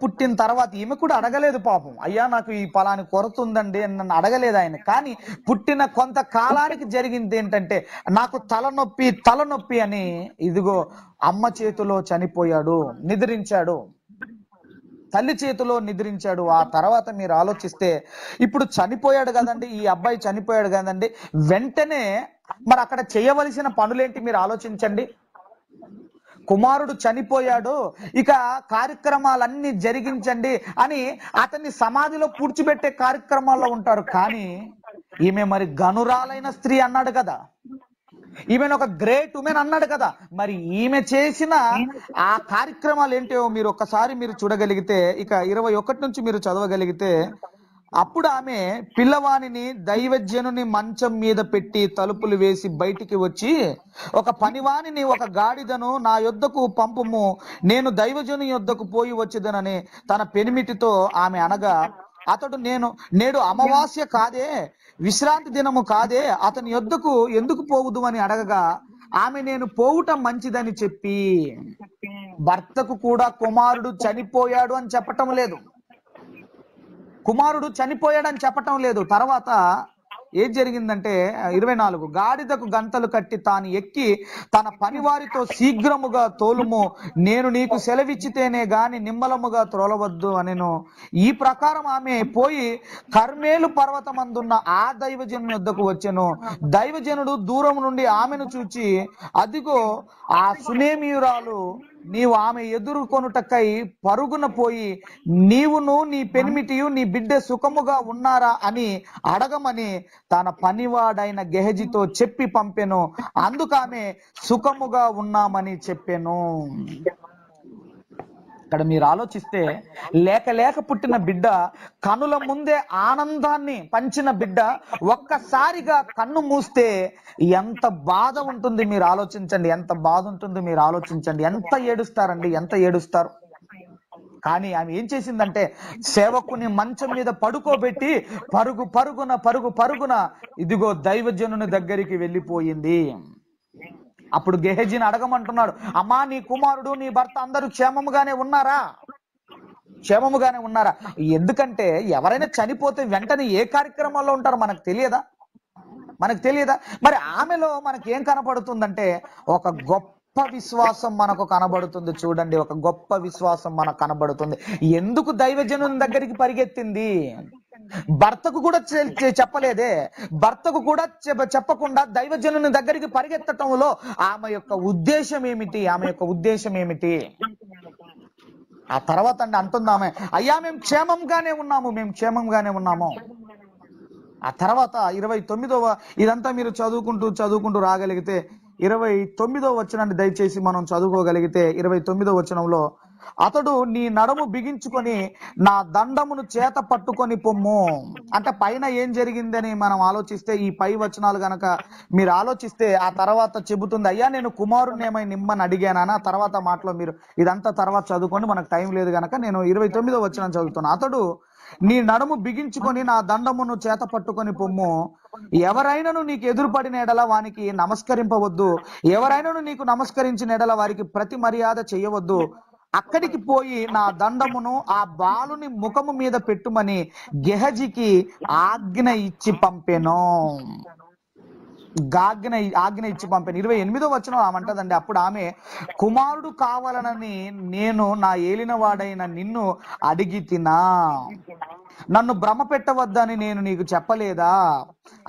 పుట్టిన తర్వాత ఈమె కూడా అడగలేదు పాపం, అయ్యా నాకు ఈ పలాని కొరత ఉందండి అని నన్ను అడగలేదు ఆయన. కానీ పుట్టిన కొంతకాలానికి జరిగింది ఏంటంటే నాకు తలనొప్పి అని ఇదిగో అమ్మ చేతిలో చనిపోయాడు, తల్లి చేతిలో నిద్రించాడు. ఆ తర్వాత మీరు ఆలోచిస్తే ఇప్పుడు చనిపోయాడు కదండి, ఈ అబ్బాయి చనిపోయాడు కదండి, వెంటనే మరి అక్కడ చేయవలసిన పనులేంటి మీరు ఆలోచించండి. కుమారుడు చనిపోయాడు, ఇక కార్యక్రమాలన్నీ జరిగించండి అని అతన్ని సమాధిలో పూడ్చిపెట్టే కార్యక్రమాల్లో ఉంటారు. కానీ ఈమె మరి గనురాలైన స్త్రీ అన్నాడు కదా, ఈమెను ఒక గ్రేట్ ఉమెన్ అన్నాడు కదా, మరి ఈమె చేసిన ఆ కార్యక్రమాలు ఏంటో మీరు ఒక్కసారి చూడగలిగితే, ఇక 21 నుంచి మీరు చదవగలిగితే, అప్పుడు ఆమె పిల్లవానిని దైవజనుని మంచం మీద పెట్టి తలుపులు వేసి బయటికి వచ్చి ఒక పనివానిని ఒక గాడిదను నా యొద్దకు పంపుము, నేను దైవజను యొద్దకు పోయి వచ్చేదనని తన పెనిమిటితో ఆమె అనగా అతడు నేడు అమావాస్య కాదే, విశ్రాంతి దినము కాదే, అతని యొద్దకు ఎందుకు పోవుదు అని అడగగా ఆమె నేను పోవుటం మంచిదని చెప్పి, భర్తకు కూడా కుమారుడు చనిపోయాడు అని చెప్పటం లేదు. తర్వాత ఏం జరిగిందంటే 24 గాడిదకు గంతలు కట్టి తాను ఎక్కి తన పనివారితో శీఘ్రముగా తోలుము, నేను నీకు సెలవిచ్చితేనే గాని నిమ్మలముగా త్రోలవద్దు అనెను. ఈ ప్రకారం ఆమె పోయి కర్మేలు పర్వతమందున్న ఆ దైవజనుని వద్దకు వచ్చెను. దైవజనుడు దూరం నుండి ఆమెను చూచి అదిగో ఆ సునేమియురాలు, నీవు ఆమె ఎదుర్కొనుటకై పరుగున పోయి నీవును నీ పెనిమిటియు నీ బిడ్డ సుఖముగా ఉన్నారా అని అడగమని తన పనివాడైన గెహజీతో చెప్పి పంపెను. అందుకామె సుఖముగా ఉన్నామని చెప్పెను. ఇక్కడ మీరు ఆలోచిస్తే లేక పుట్టిన బిడ్డ, కనుల ముందే ఆనందాన్ని పంచిన బిడ్డ ఒక్కసారిగా కన్ను మూస్తే ఎంత బాధ ఉంటుంది మీరు ఆలోచించండి, ఎంత ఏడుస్తారు. కానీ ఆమె ఏం చేసిందంటే సేవకుని మంచం మీద పడుకోబెట్టి పరుగున ఇదిగో దైవజనుని దగ్గరికి వెళ్ళిపోయింది. అప్పుడు గెహజీని అడగమంటున్నాడు, అమ్మా నీ కుమారుడు నీ భర్త అందరూ క్షేమముగానే ఉన్నారా? ఎందుకంటే ఎవరైనా చనిపోతే వెంటనే ఏ కార్యక్రమాల్లో ఉంటారో మనకు తెలియదా? మనకు తెలియదా? మరి ఆమెలో మనకి ఏం కనపడుతుందంటే ఒక గొప్ప విశ్వాసం మనకు కనబడుతుంది. చూడండి, ఒక గొప్ప విశ్వాసం మనకు కనబడుతుంది. ఎందుకు దైవజనుని దగ్గరికి పరిగెత్తింది? భర్తకు కూడా చెప్పలేదే. భర్తకు కూడా చెప్పకుండా దైవజనుని దగ్గరికి పరిగెత్తటంలో ఆమె యొక్క ఉద్దేశం ఏమిటి? ఆమె యొక్క ఉద్దేశం ఏమిటి? ఆ తర్వాత అంటుందామె, అయ్యా మేము క్షేమంగానే ఉన్నాము, మేము క్షేమంగానే ఉన్నాము. ఆ తర్వాత 29వ, ఇదంతా మీరు చదువుకుంటూ రాగలిగితే 29వ వచనాన్ని దయచేసి మనం చదువుకోగలిగితే 29వ వచనంలో, అతడు నీ నడుము బిగించుకొని నా దండమును చేత పట్టుకొని పొమ్ము. అంటే పైన ఏం జరిగిందని మనం ఆలోచిస్తే, ఈ పై వచనాలు గనక మీరు ఆలోచిస్తే ఆ తర్వాత చెబుతుంది, అయ్యా నేను కుమారుని ఏమై నిమ్మని అడిగానా. తర్వాత మాటలో మీరు ఇదంతా తర్వాత చదువుకోండి, మనకు టైం లేదు గనక నేను 29వ వచనం చదువుతున్నాను. అతడు నీ నడుము బిగించుకొని నా దండమును చేత పట్టుకొని పొమ్ము. ఎవరైనాను నీకు ఎదురుపడిన ఎడల వానికి నమస్కరింపవద్దు, ఎవరైనాను నీకు నమస్కరించిన ఎడల వారికి ప్రతి మర్యాద చేయవద్దు. అక్కడికి పోయి నా దండమును ఆ బాలుని ముఖము మీద పెట్టుమని గెహజీకి ఆజ్ఞ ఇచ్చి పంపెను. ఆజ్ఞ ఇచ్చి పంపాను. 28వ వచనం ఆమంటదండి, అప్పుడు ఆమె, కుమారుడు కావాలనని నేను నా ఏలినవాడైన నిన్ను అడిగి తినా, నన్ను భ్రమ పెట్టవద్దని నేను నీకు చెప్పలేదా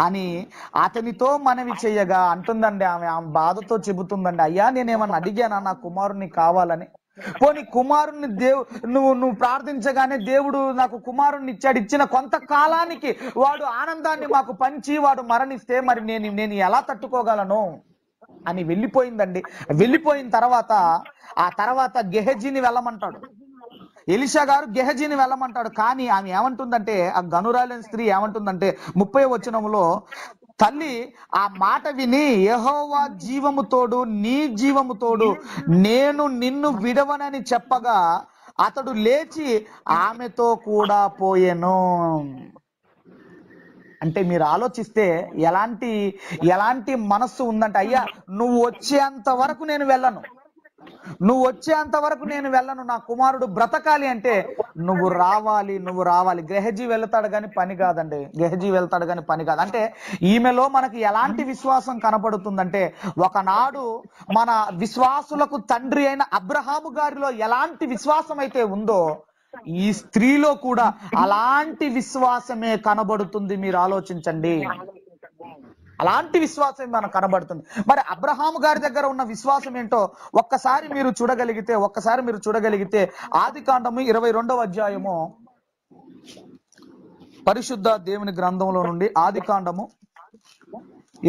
అని అతనితో మనవి చెయ్యగా అంటుందండి. ఆమె బాధతో చెబుతుందండి, అయ్యా నేనేమన్నా అడిగానా నా కుమారుని కావాలని? పోనీ కుమారుణ్ణి నువ్వు ప్రార్థించగానే దేవుడు నాకు కుమారుణ్ణి ఇచ్చాడు, ఇచ్చిన కొంతకాలానికి వాడు ఆనందాన్ని మాకు పంచి వాడు మరణిస్తే మరి నేను ఎలా తట్టుకోగలను అని వెళ్ళిపోయిందండి. వెళ్ళిపోయిన తర్వాత ఆ తర్వాత గెహజీని వెళ్ళమంటాడు, ఎలీషా గారు గెహజీని వెళ్ళమంటాడు. కానీ ఆమె ఏమంటుందంటే, ఆ గనురాలైన స్త్రీ ఏమంటుందంటే 30వ వచనంలో, తల్లి ఆ మాట విని, యెహోవా జీవము తోడు నీ జీవము తోడు నేను నిన్ను విడవనని చెప్పగా అతడు లేచి ఆమెతో కూడా పోయెను. అంటే మీరు ఆలోచిస్తే ఎలాంటి మనస్సు ఉందంటే, అయ్యా నువ్వు వచ్చేంత వరకు నేను వెళ్ళను, నువ్వు వచ్చేంత వరకు నేను వెళ్ళను, నా కుమారుడు బ్రతకాలి అంటే నువ్వు రావాలి. గెహజీ వెళ్తాడు కానీ పని కాదండి, గెహజీ వెళ్తాడు కానీ పని కాదు. అంటే ఈమెలో మనకి ఎలాంటి విశ్వాసం కనపడుతుందంటే, ఒకనాడు మన విశ్వాసులకు తండ్రి అయిన అబ్రహాము గారిలో ఎలాంటి విశ్వాసం అయితే ఉందో ఈ స్త్రీలో కూడా అలాంటి విశ్వాసమే కనబడుతుంది. మీరు ఆలోచించండి, అలాంటి విశ్వాసం మనకు కనబడుతుంది. మరి అబ్రహాము గారి దగ్గర ఉన్న విశ్వాసం ఏంటో ఒక్కసారి మీరు చూడగలిగితే ఆదికాండము 22వ అధ్యాయము, పరిశుద్ధ దేవుని గ్రంథంలో నుండి ఆదికాండము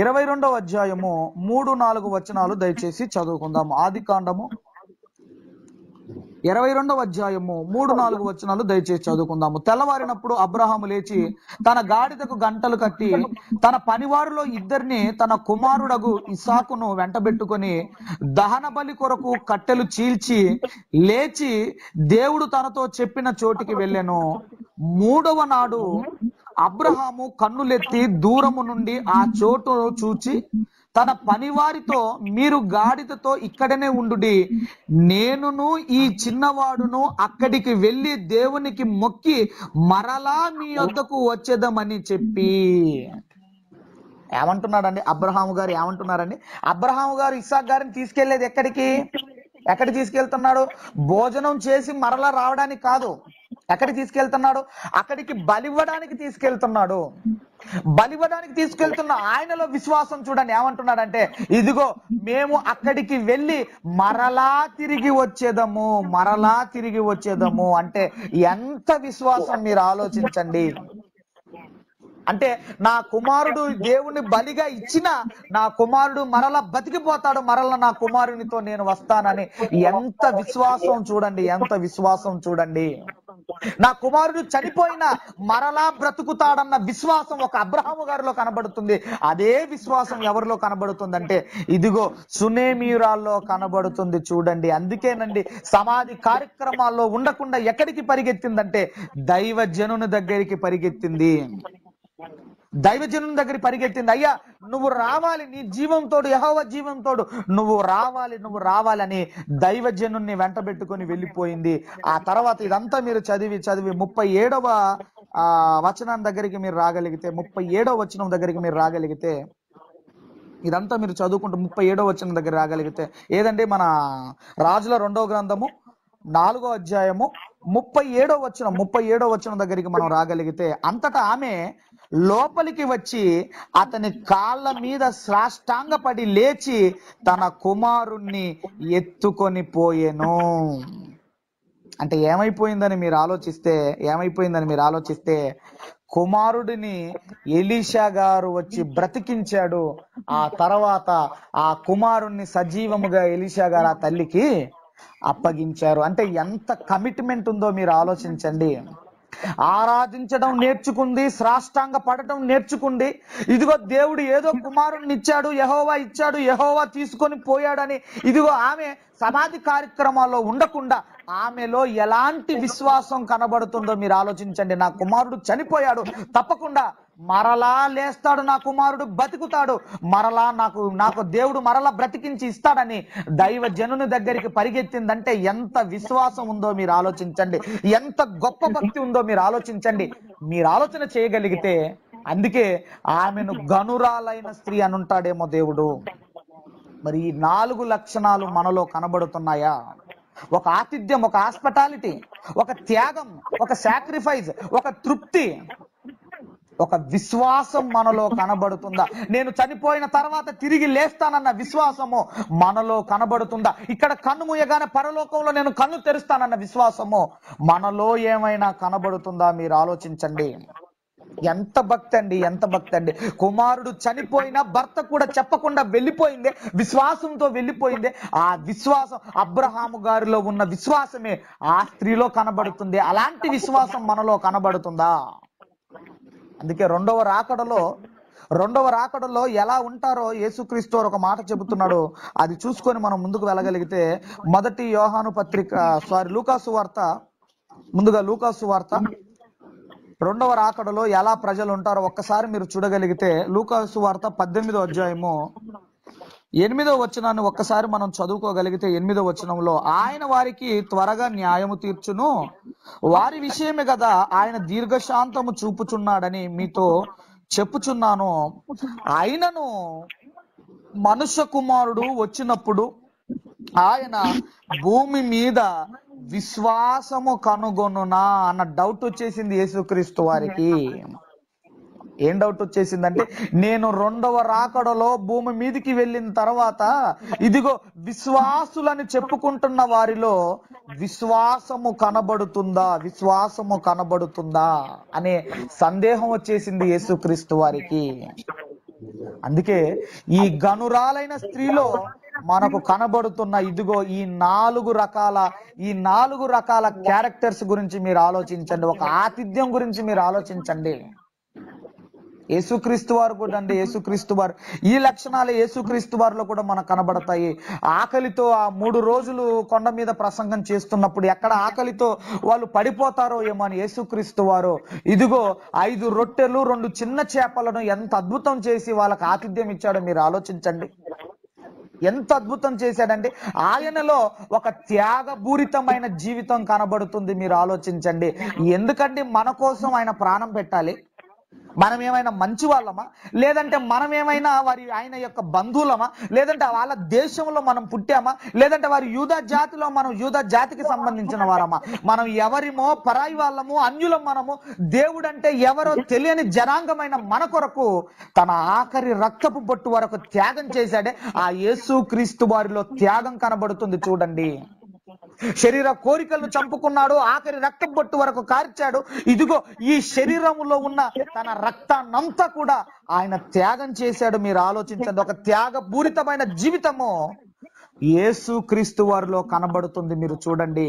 22వ అధ్యాయము 3-4 వచనాలు దయచేసి చదువుకుందాము. ఆదికాండము 22వ అధ్యాయము 3-4 వచనాలు దయచేసి చదువుకుందాము. తెల్లవారినప్పుడు అబ్రహాము లేచి తన గాడిదకు గంటలు కట్టి తన పనివారిలో ఇద్దరిని తన కుమారుడగు ఇస్సాకును వెంటబెట్టుకొని దహన బలి కొరకు కట్టెలు చీల్చి లేచి దేవుడు తనతో చెప్పిన చోటికి వెళ్ళెను. 3వ నాడు అబ్రహాము కన్నులెత్తి దూరము నుండి ఆ చోటు చూచి తన పనివారితో, మీరు గాడిదతో ఇక్కడనే ఉండుడి, నేనును ఈ చిన్నవాడును అక్కడికి వెళ్ళి దేవునికి మొక్కి మరలా మీ వద్దకు వచ్చేద్దామని చెప్పి. ఏమంటున్నాడండి అబ్రహాము గారు? ఏమంటున్నారండి? అబ్రహాము గారు ఇస్సాకు గారిని తీసుకెళ్లేది ఎక్కడికి తీసుకెళ్తున్నాడు? భోజనం చేసి మరలా రావడానికి కాదు. ఎక్కడికి తీసుకెళ్తున్నాడు? అక్కడికి బలివ్వడానికి తీసుకెళ్తున్నాడు. బలివ్వడానికి తీసుకెళ్తున్న ఆయనలో విశ్వాసం చూడండి. ఏమంటున్నాడంటే, ఇదిగో మేము అక్కడికి వెళ్ళి మరలా తిరిగి వచ్చేదము. అంటే ఎంత విశ్వాసం మీరు ఆలోచించండి. అంటే నా కుమారుడు దేవుని బలిగా ఇచ్చిన నా కుమారుడు మరలా బతికిపోతాడు, మరలా నా కుమారునితో నేను వస్తానని ఎంత విశ్వాసం చూడండి. నా కుమారుడు చనిపోయినా మరలా బ్రతుకుతాడన్న విశ్వాసం ఒక అబ్రహాము గారిలో కనబడుతుంది. అదే విశ్వాసం ఎవరిలో కనబడుతుందంటే, ఇదిగో సునేమీయురాల్లో కనబడుతుంది చూడండి. అందుకేనండి సమాధి కార్యక్రమాల్లో ఉండకుండా ఎక్కడికి పరిగెత్తిందంటే దైవజనుని దగ్గరికి పరిగెత్తింది. అయ్యా నువ్వు రావాలి, నీ జీవంతోడు యెహోవా జీవంతోడు నువ్వు రావాలని దైవజనుని వెంటబెట్టుకొని వెళ్ళిపోయింది. ఆ తర్వాత ఇదంతా మీరు చదివి 37వ వచనం దగ్గరికి మీరు రాగలిగితే, 37వ వచనం దగ్గరికి మీరు రాగలిగితే, ఇదంతా మీరు చదువుకుంటూ 37వ వచనం దగ్గర రాగలిగితే, ఏదండి మన రాజుల 2వ గ్రంథము 4వ అధ్యాయము 37వ వచనం దగ్గరికి మనం రాగలిగితే, అంతటా ఆమె లోపలికి వచ్చి అతని కాళ్ళ మీద సాష్టాంగపడి లేచి తన కుమారుణ్ణి ఎత్తుకొని పోయెను. అంటే ఏమైపోయిందని మీరు ఆలోచిస్తే కుమారుడిని ఎలీషా గారు వచ్చి బ్రతికించాడు. ఆ తర్వాత ఆ కుమారుణ్ణి సజీవముగా ఎలీషా గారు ఆ తల్లికి అప్పగించారు. అంటే ఎంత కమిట్మెంట్ ఉందో మీరు ఆలోచించండి. ఆరాధించడం నేర్చుకుంది, సాష్టాంగ పడటం నేర్చుకుంది. ఇదిగో దేవుడు ఏదో కుమారుణ్ణి ఇచ్చాడు, యెహోవా తీసుకొని పోయాడని ఇదిగో ఆమె సమాధి కార్యక్రమాల్లో ఉండకుండా ఆమెలో ఎలాంటి విశ్వాసం కనబడుతుందో మీరు ఆలోచించండి. నా కుమారుడు చనిపోయాడు, తప్పకుండా మరలా లేస్తాడు, నా కుమారుడు బతుకుతాడు, మరలా నాకు దేవుడు మరలా బ్రతికించి ఇస్తాడని దైవ జనుని దగ్గరికి పరిగెత్తిందంటే ఎంత విశ్వాసం ఉందో మీరు ఆలోచించండి, ఎంత గొప్ప భక్తి ఉందో మీరు ఆలోచించండి. మీరు ఆలోచన చేయగలిగితే, అందుకే ఆమెను గనురాలైన స్త్రీ అని ఉంటాడేమో దేవుడు. మరి ఈ 4 లక్షణాలు మనలో కనబడుతున్నాయా? ఒక ఆతిథ్యం, ఒక హాస్పిటాలిటీ, ఒక త్యాగం, ఒక సాక్రిఫైస్, ఒక తృప్తి, ఒక విశ్వాసం మనలో కనబడుతుందా? నేను చనిపోయిన తర్వాత తిరిగి లేస్తానన్న విశ్వాసము మనలో కనబడుతుందా? ఇక్కడ కన్ను మూయగానే పరలోకంలో నేను కన్ను తెరుస్తానన్న విశ్వాసము మనలో ఏమైనా కనబడుతుందా? మీరు ఆలోచించండి. ఎంత భక్తి అండి. కుమారుడు చనిపోయినా భర్త కూడా చెప్పకుండా వెళ్ళిపోయింది, విశ్వాసంతో వెళ్ళిపోయింది. ఆ విశ్వాసం అబ్రహాము గారిలో ఉన్న విశ్వాసమే ఆ స్త్రీలో కనబడుతుంది. అలాంటి విశ్వాసం మనలో కనబడుతుందా? అందుకే రెండవ రాకడలో ఎలా ఉంటారో యేసుక్రీస్తు ఒక మాట చెబుతున్నాడు. అది చూసుకొని మనం ముందుకు వెళ్ళగలిగితే, లూకాసు వార్త 2వ రాకడలో ఎలా ప్రజలు ఉంటారో ఒక్కసారి మీరు చూడగలిగితే, లూకాసు వార్త 18వ అధ్యాయము 8వ వచనాన్ని ఒక్కసారి మనం చదువుకోగలిగితే, 8వ వచనంలో, ఆయన వారికి త్వరగా న్యాయము తీర్చును, వారి విషయమే కదా ఆయన దీర్ఘశాంతము చూపుచున్నాడని మీతో చెప్పుచున్నాను. ఆయనను మనుష్య కుమారుడు వచ్చినప్పుడు ఆయన భూమి మీద విశ్వాసము కనుగొనునా అన్న డౌట్ వచ్చేసింది యేసుక్రీస్తు వారికి. ఏం డౌట్ వచ్చేసిందంటే, నేను 2వ రాకడలో భూమి మీదికి వెళ్ళిన తర్వాత ఇదిగో విశ్వాసులని చెప్పుకుంటున్న వారిలో విశ్వాసము కనబడుతుందా అనే సందేహం వచ్చేసింది యేసుక్రీస్తు వారికి. అందుకే ఈ గనురాలైన స్త్రీలో మనకు కనబడుతున్న ఇదిగో ఈ 4 రకాల క్యారెక్టర్స్ గురించి మీరు ఆలోచించండి. ఒక ఆతిథ్యం గురించి మీరు ఆలోచించండి. యేసుక్రీస్తు వారు ఈ లక్షణాలు యేసుక్రీస్తు వారిలో కూడా మనకు కనబడతాయి. ఆకలితో ఆ 3 రోజులు కొండ మీద ప్రసంగం చేస్తున్నప్పుడు ఎక్కడ ఆకలితో వాళ్ళు పడిపోతారో ఏమో అని యేసుక్రీస్తు వారు ఇదిగో 5 రొట్టెలు 2 చిన్న చేపలను ఎంత అద్భుతం చేసి వాళ్ళకి ఆతిథ్యం ఇచ్చాడో మీరు ఆలోచించండి. ఎంత అద్భుతం చేశాడంటే, ఆయనలో ఒక త్యాగపూరితమైన జీవితం కనబడుతుంది. మీరు ఆలోచించండి. ఎందుకంటే మన కోసం ఆయన ప్రాణం పెట్టాలి? మనం ఏమైనా మంచి వాళ్ళమా? లేదంటే మనం ఏమైనా ఆయన యొక్క బంధువులమా? లేదంటే వాళ్ళ దేశంలో మనం పుట్టామా? లేదంటే వారి యూదా జాతిలో మనం యూదా జాతికి సంబంధించిన వారమా? మనం ఎవరిమో, పరాయి వాళ్ళము, అన్యులం. మనము దేవుడంటే ఎవరో తెలియని జనాంగమైన మన కొరకు తన ఆఖరి రక్తపు బొట్టు వరకు త్యాగం చేశాడే. ఆ యేసుక్రీస్తు వారిలో త్యాగం కనబడుతుంది. చూడండి, శరీర కోరికలను చంపుకున్నాడు, ఆఖరి రక్తం బొట్టు వరకు కార్చాడు. ఇదిగో ఈ శరీరములో ఉన్న తన రక్తాన్నంతా కూడా ఆయన త్యాగం చేశాడు. మీరు ఆలోచించండి. ఒక త్యాగపూరితమైన జీవితము యేసుక్రీస్తు వారిలో కనబడుతుంది. మీరు చూడండి,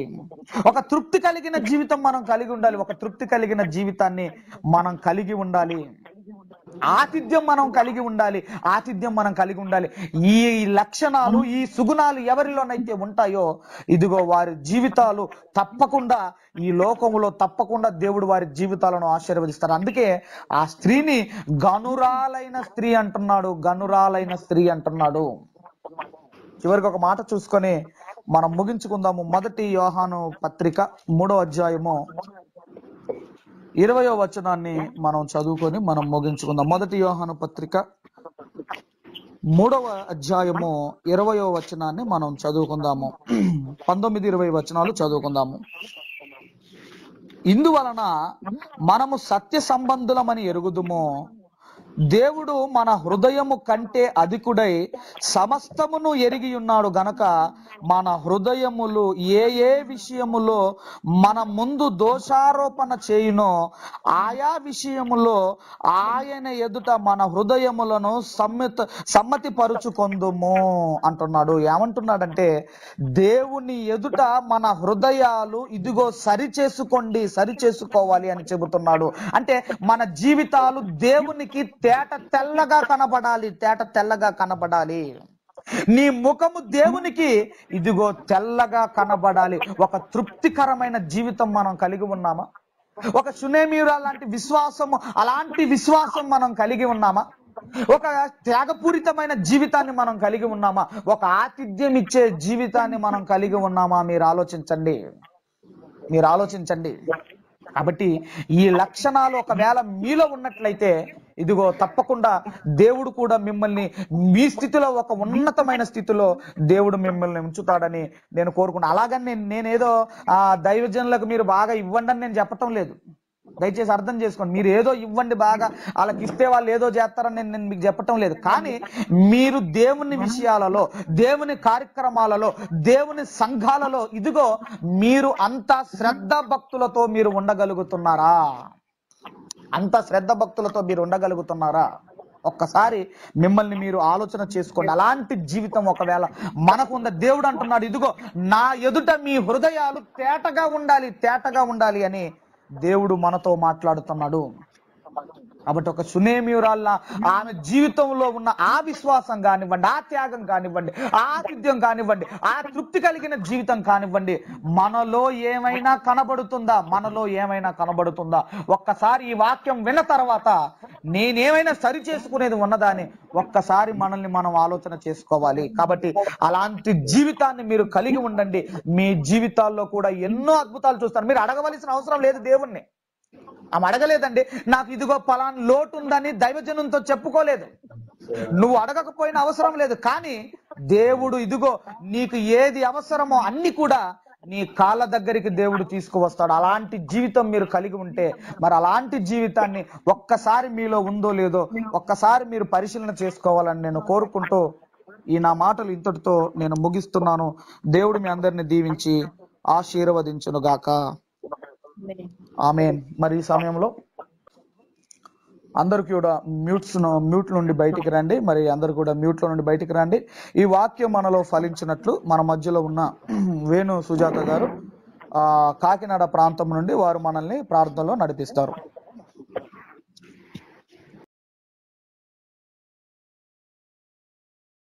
ఒక తృప్తి కలిగిన జీవితం మనం కలిగి ఉండాలి. ఒక తృప్తి కలిగిన జీవితాన్ని మనం కలిగి ఉండాలి. ఆతిథ్యం మనం కలిగి ఉండాలి. ఈ లక్షణాలు, ఈ సుగుణాలు ఎవరిలోనైతే ఉంటాయో ఇదిగో వారి జీవితాలు తప్పకుండా ఈ లోకములో తప్పకుండా దేవుడు వారి జీవితాలను ఆశీర్వదిస్తారు. అందుకే ఆ స్త్రీని గనురాలైన స్త్రీ అంటున్నాడు. చివరికి ఒక మాట చూసుకొని మనం ముగించుకుందాము. 1 యోహాను పత్రిక 3వ అధ్యాయము 20వ వచనాన్ని మనం చదువుకొని మనం ముగించుకుందాం. 1 యోహాను పత్రిక 3వ అధ్యాయము 20వ వచనాన్ని మనం చదువుకుందాము. 19-20 వచనాలు చదువుకుందాము. ఇందువలన మనము సత్య సంబంధులమని ఎరుగుదుము, దేవుడు మన హృదయము కంటే అధికుడై సమస్తమును ఎరిగి ఉన్నాడు గనక మన హృదయములు ఏ విషయములో మన ముందు దోషారోపణ చేయునో ఆయా విషయములో ఆయన ఎదుట మన హృదయములను సమ్మతి పరుచుకొందుము అంటున్నాడు. ఏమంటున్నాడంటే, దేవుని ఎదుట మన హృదయాలు ఇదిగో సరిచేసుకోవాలి అని చెబుతున్నాడు. అంటే మన జీవితాలు దేవునికి తేట తెల్లగా కనబడాలి. నీ ముఖము దేవునికి ఇదిగో తెల్లగా కనబడాలి. ఒక తృప్తికరమైన జీవితం మనం కలిగి ఉన్నామా? ఒక సునేమిరా లాంటి విశ్వాసము, అలాంటి విశ్వాసం మనం కలిగి ఉన్నామా? ఒక త్యాగపూరితమైన జీవితాన్ని మనం కలిగి ఉన్నామా? ఒక ఆతిథ్యం ఇచ్చే జీవితాన్ని మనం కలిగి ఉన్నామా? మీరు ఆలోచించండి. కాబట్టి ఈ లక్షణాలు ఒకవేళ మీలో ఉన్నట్లయితే ఇదిగో తప్పకుండా దేవుడు కూడా మిమ్మల్ని మీ స్థితిలో, ఒక ఉన్నతమైన స్థితిలో దేవుడు మిమ్మల్ని ఉంచుతాడని నేను కోరుకుంటున్నాను. అలాగని నేనేదో దైవజనులకు మీరు బాగా ఇవ్వండి అని నేను చెప్పటం లేదు. దయచేసి అర్థం చేసుకోండి. మీరు ఏదో ఇవ్వండి, బాగా వాళ్ళకి ఇస్తే వాళ్ళు ఏదో చేస్తారని నేను మీకు చెప్పటం లేదు. కానీ మీరు దేవుని విషయాలలో, దేవుని కార్యక్రమాలలో, దేవుని సంఘాలలో ఇదిగో మీరు అంత శ్రద్ధ భక్తులతో మీరు ఉండగలుగుతున్నారా? ఒక్కసారి మిమ్మల్ని మీరు ఆలోచన చేసుకోండి. అలాంటి జీవితం ఒకవేళ మనకుంద, దేవుడు అంటున్నాడు, ఇదిగో నా ఎదుట మీ హృదయాలు తేటగా ఉండాలి అని దేవుడు మనతో మాట్లాడుతున్నాడు. కాబట్టి ఒక సునేమియురాల్లా ఆమె జీవితంలో ఉన్న ఆ విశ్వాసం కానివ్వండి, ఆ త్యాగం కానివ్వండి, ఆ ఆతిథ్యం కానివ్వండి, ఆ తృప్తి కలిగిన జీవితం కానివ్వండి, మనలో ఏమైనా కనబడుతుందా? ఒక్కసారి ఈ వాక్యం విన్న తర్వాత నేనేమైనా సరి చేసుకునేది ఉన్నదా అని ఒక్కసారి మనల్ని మనం ఆలోచన చేసుకోవాలి. కాబట్టి అలాంటి జీవితాన్ని మీరు కలిగి ఉండండి. మీ జీవితాల్లో కూడా ఎన్నో అద్భుతాలు చూస్తారు. మీరు అడగవలసిన అవసరం లేదు దేవుణ్ణి. ఆమె అడగలేదండి, నాకు ఇదిగో పలానా లోటు ఉందని దైవజనంతో చెప్పుకోలేదు. నువ్వు అడగకపోయినా అవసరం లేదు. కానీ దేవుడు ఇదిగో నీకు ఏది అవసరమో అన్ని కూడా నీ కాళ్ళ దగ్గరికి దేవుడు తీసుకువస్తాడు. అలాంటి జీవితం మీరు కలిగి ఉంటే మరి అలాంటి జీవితాన్ని ఒక్కసారి మీలో ఉందో లేదో ఒక్కసారి మీరు పరిశీలన చేసుకోవాలని నేను కోరుకుంటూ ఈ నా మాటలు ఇంతటితో నేను ముగిస్తున్నాను. దేవుడు మీ అందరిని దీవించి ఆశీర్వదించును గాక. ఆమేన్. మరి ఈ సమయంలో అందరు కూడా మ్యూట్ నుండి బయటికి రండి. మరి అందరు కూడా మ్యూట్ లో నుండి బయటికి రండి. ఈ వాక్యం మనలో ఫలించినట్లు మన మధ్యలో ఉన్న వేణు సుజాత గారు కాకినాడ ప్రాంతం నుండి వారు మనల్ని ప్రార్థనలో నడిపిస్తారు.